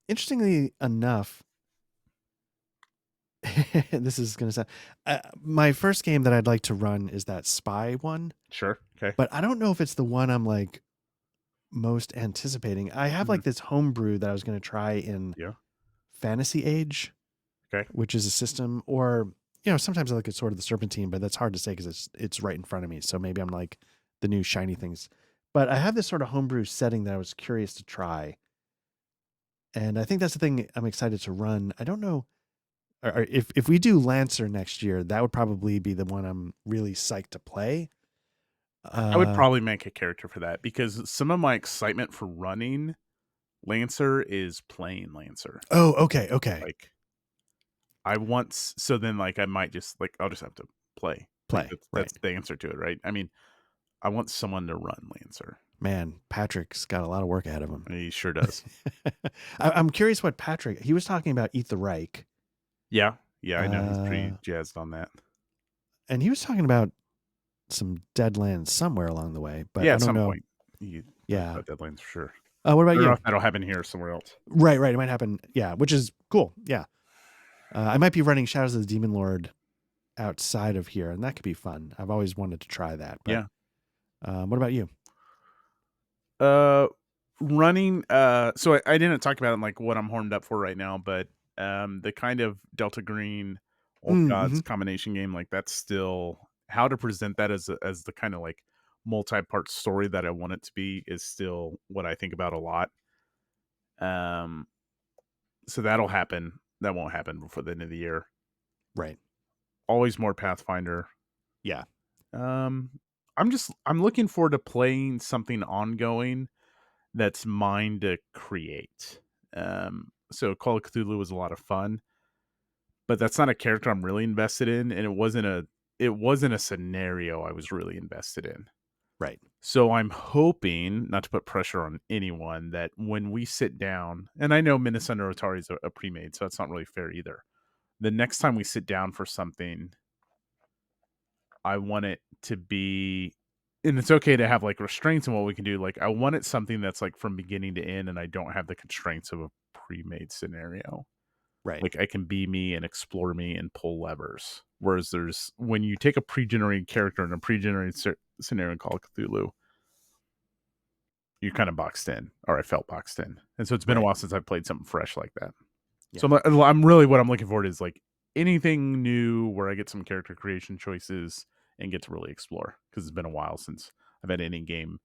interestingly enough, this is going to sound. My first game that I'd like to run is that spy one, Sure. Okay. but I don't know if it's the one I'm like most anticipating. I have Mhm. like this homebrew that I was going to try in Yeah. Fantasy Age, Okay. which is a system, or sometimes I look at Sword of the Serpentine, but that's hard to say because it's right in front of me. So maybe I'm like the new shiny things. But I have this sort of homebrew setting that I was curious to try, and I think that's the thing I'm excited to run. I don't know or if we do Lancer next year, that would probably be the one I'm really psyched to play. I would Uh probably make a character for that because some of my excitement for running Lancer is playing Lancer. oh, okay, okay. Like I want so then like I might just like I'll just have to play. Like Play, right. that's the answer to it, right? I mean, I want someone to run Lancer. Man, Patrick's got a lot of work ahead of him. He sure does. I'm curious what Patrick, he was talking about Eat the Reich. Yeah. Yeah, I know he's pretty Uh jazzed on that. and he was talking about some Deadlands somewhere along the way, but Yeah, I at don't some know. point he talked Yeah. about deadlines for sure. What about I don't know you? if that'll happen here or somewhere else. Right, right. It might happen. Yeah, which is cool. Yeah. I might be running Shadows of the Demon Lord outside of here, and that could be fun. I've always wanted to try that. But Yeah. what about you? Uh, running. So I didn't talk about it, like what I'm horned up for right now, but the kind of Delta Green Old Mm-hmm. Gods combination game, like that's still how to present that as the kind of like multi-part story that I want it to be is still what I think about a lot. Um, so that'll happen. That won't happen before the end of the year. Right. Always more Pathfinder. Yeah. Um, I'm looking forward to playing something ongoing that's mine to create. So Call of Cthulhu was a lot of fun, but that's not a character I'm really invested in, and it wasn't a scenario I was really invested in. Right. So I'm hoping, not to put pressure on anyone, that when we sit down, and I know Minnesota Rotary is a pre-made, so that's not really fair either. The next time we sit down for something, I want it to be, and it's okay to have like restraints in what we can do. Like I want it something that's like from beginning to end, and I don't have the constraints of a pre-made scenario. Right. Like I can be me and explore me and pull levers. Whereas there's when you take a pre-generated character in a pre-generated scenario in Call of Cthulhu, you're kind of boxed in, or I felt boxed in, and so it's been a Right. while since I've played something fresh like that. So Yeah. I'm really what I'm looking forward to is like anything new where I get some character creation choices and get to really explore, because it's been a while since I've had any game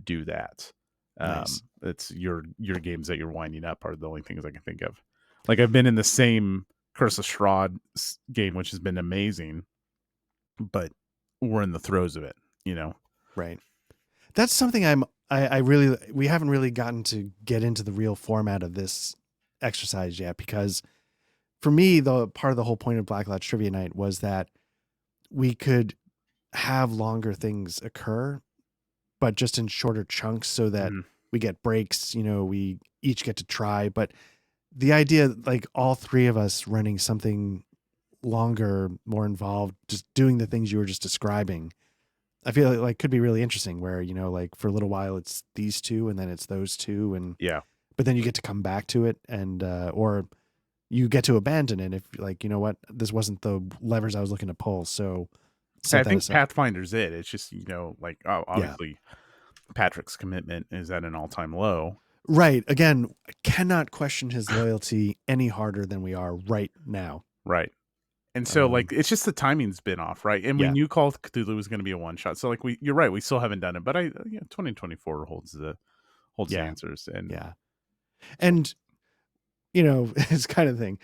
do that. Nice. It's your games that you're winding up are the only things I can think of. Like, I've been in the same Curse of Strahd game, which has been amazing, but we're in the throes of it, you know. Right. That's something I really we haven't really gotten to get into the real format of this exercise yet, because for me the part of the whole point of Black Lodge Trivia Night was that we could have longer things occur, but just in shorter chunks so that Mhm. we get breaks, we each get to try. But the idea, like all three of us running something longer, more involved, just doing the things you were just describing, I feel like could be really interesting where, like for a little while it's these two and then it's those two. Yeah. But then you get to come back to it or you get to abandon it if like, you know what, this wasn't the levers I was looking to pull. So I set that think aside. Pathfinder's it. It's just, like, Yeah. obviously Patrick's commitment is at an all-time low. Right. Again, I cannot question his loyalty any harder than we are right now. Right. And so, like, Um, it's just the timing's been off, right? And we yeah. knew Call of Cthulhu was going to be a one shot. So, like, you're right, we still haven't done it, but 2024 holds the Yeah. answers. And Yeah. And, it's kind of thing,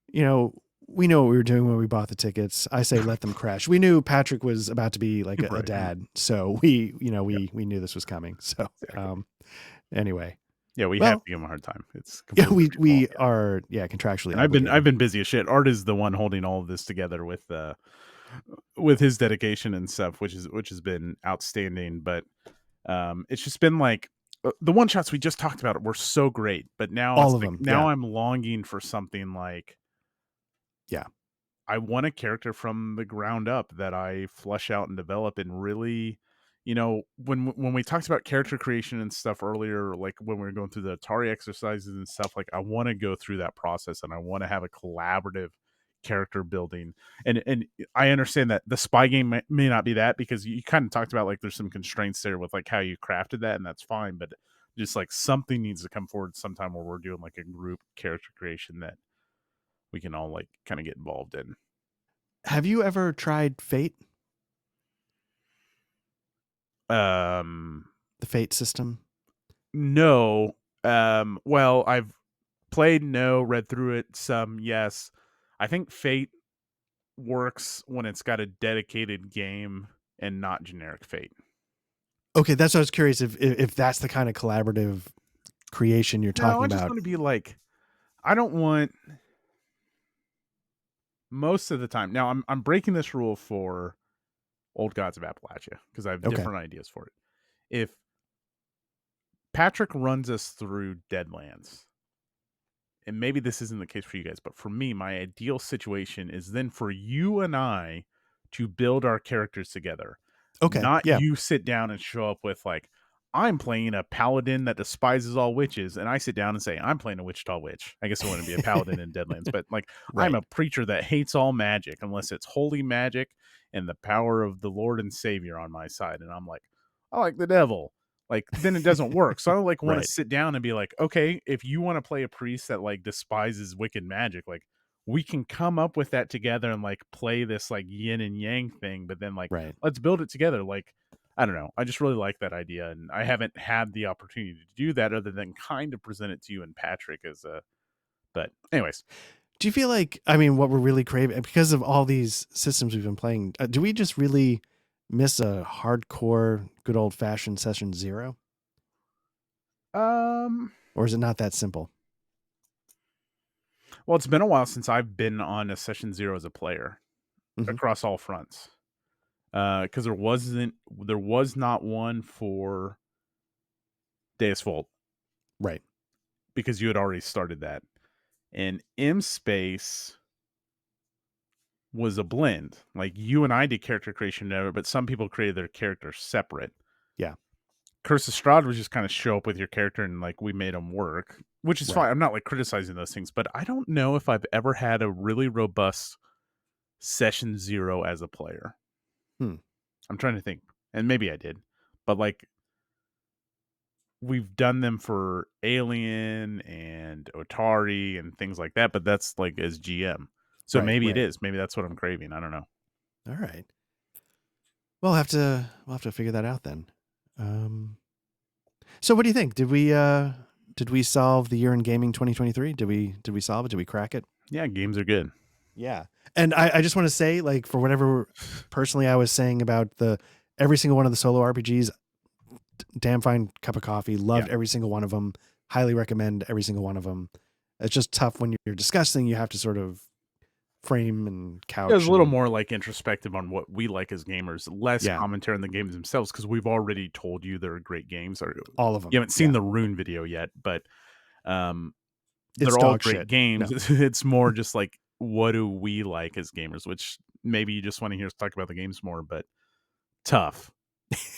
you know, we know what we were doing when we bought the tickets. I say, let them crash. We knew Patrick was about to be like a right, dad. So yeah, we knew this was coming. So, exactly. anyway, Yeah, we have well, to give him a hard time. It's yeah, completely reasonable. we Yeah. are, yeah, contractually And I've obligated. been busy as shit. Art is the one holding all of this together with his dedication and stuff, which has been outstanding. But it's just been like, the one shots we just talked about were so great, but now All it's of like, them. now Yeah. I'm longing for something like, Yeah. I want a character from the ground up that I flesh out and develop and really, when we talked about character creation and stuff earlier, like when we were going through the Atari exercises and stuff, like I want to go through that process and I want to have a collaborative character building. And I understand that the spy game may not be that, because you kind of talked about like there's some constraints there with like how you crafted that, and that's fine, but just like something needs to come forward sometime where we're doing like a group character creation that we can all like kind of get involved in. Have you ever tried Fate, Um, the Fate system? no. Well, I've played, no, read through it some, yes. I think Fate works when it's got a dedicated game and not generic Fate. Okay. That's what I was curious if that's the kind of collaborative creation you're No, talking I just about. want to be like, I don't want most of the time. Now I'm breaking this rule for Old Gods of Appalachia because I have Okay. different ideas for it. If Patrick runs us through Deadlands, and maybe this isn't the case for you guys, but for me, my ideal situation is then for you and I to build our characters together. Okay. Not Yeah. you sit down and show up with like, I'm playing a paladin that despises all witches, and I sit down and say, I'm playing a Wichita witch. I guess I wouldn't be a paladin in Deadlands, but like, I'm Right. a preacher that hates all magic unless it's holy magic and the power of the Lord and Savior on my side. And I'm like, I like the devil. Like, then it doesn't work. So I like want to Right. sit down and be like, okay, if you want to play a priest that like despises wicked magic, like we can come up with that together and like play this like yin and yang thing, but then like Right. let's build it together. Like, I don't know. I just really like that idea, and I haven't had the opportunity to do that other than kind of present it to you and Patrick as a. But anyways, Do you feel like, I mean, what we're really craving because of all these systems we've been playing, do we just really miss a hardcore, good old fashioned session zero? um, Or is it not that simple? well, it's been a while since I've been on a session zero as a player Hmm. across all fronts. Because there was not one for Deus Volt Right. because you had already started that, and M Space was a blend. Like you and I did character creation together, but some people created their characters separate. Yeah. Curse of Strahd was just kind of show up with your character and like we made them work, which is Right. fine. I'm not like criticizing those things, but I don't know if I've ever had a really robust session zero as a player. Hmm. I'm trying to think, and maybe I did, but like we've done them for Alien and Otari and things like that, but that's like as GM. So Right, maybe it right. is. Maybe that's what I'm craving. I don't know. All right. We'll have to figure that out then. So what do you think? Did we solve the year in gaming 2023? Did we solve it? Did we crack it? Yeah, games are good. Yeah. And I just want to say, like, for whatever personally I was saying about every single one of the solo RPGs, damn fine cup of coffee, loved every single one of them, highly recommend every single one of them. It's just tough when you're discussing, you have to sort of frame and couch. It was a little more like introspective on what we like as gamers, less Yeah. commentary on the games themselves, because we've already told you they're great games. Or All of them. you haven't seen the Rune video yet, but It's they're all dog great shit. games. No. It's more just like, what do we like as gamers? Which maybe you just want to hear us talk about the games more, but tough.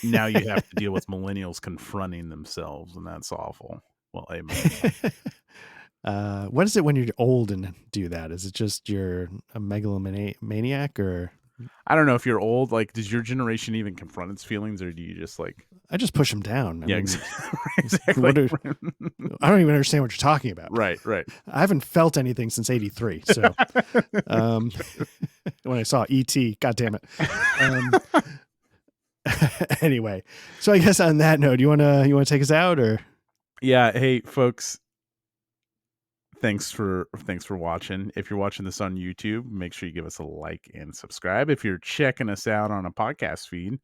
Now you have to deal with millennials confronting themselves, and that's awful. Well, what is it when you're old and do that? Is it just you're a megalomaniac, or I don't know if you're old. Like, does your generation even confront its feelings, or do you just like? I just push them down. I mean, exactly. I don't even understand what you're talking about. Right. I haven't felt anything since '83. So, when I saw E.T., God damn it. Anyway, so I guess on that note, you wanna take us out, or? Yeah. Hey, folks. Thanks for watching. If you're watching this on YouTube, make sure you give us a like and subscribe. If you're checking us out on a podcast feed,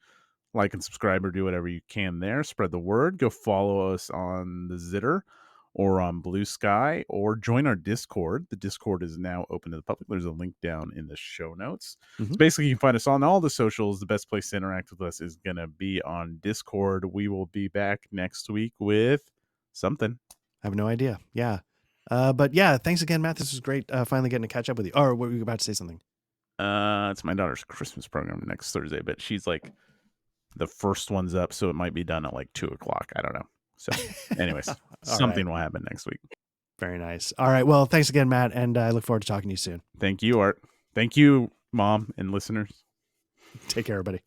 like and subscribe or do whatever you can there. Spread the word. Go follow us on the Zitter or on Blue Sky, or join our Discord. The Discord is now open to the public. There's a link down in the show notes. So basically, you can find us on all the socials. The best place to interact with us is going to be on Discord. We will be back next week with something. I have no idea. Yeah. But yeah, thanks again, Matt. This was great. Finally getting to catch up with you. Or were you about to say something? It's my daughter's Christmas program next Thursday, but she's like the first one's up, so it might be done at like 2:00. I don't know. So anyways, something will happen next week. Very nice. All right. Well, thanks again, Matt. And I look forward to talking to you soon. Thank you, Art. Thank you, Mom and listeners. Take care, everybody.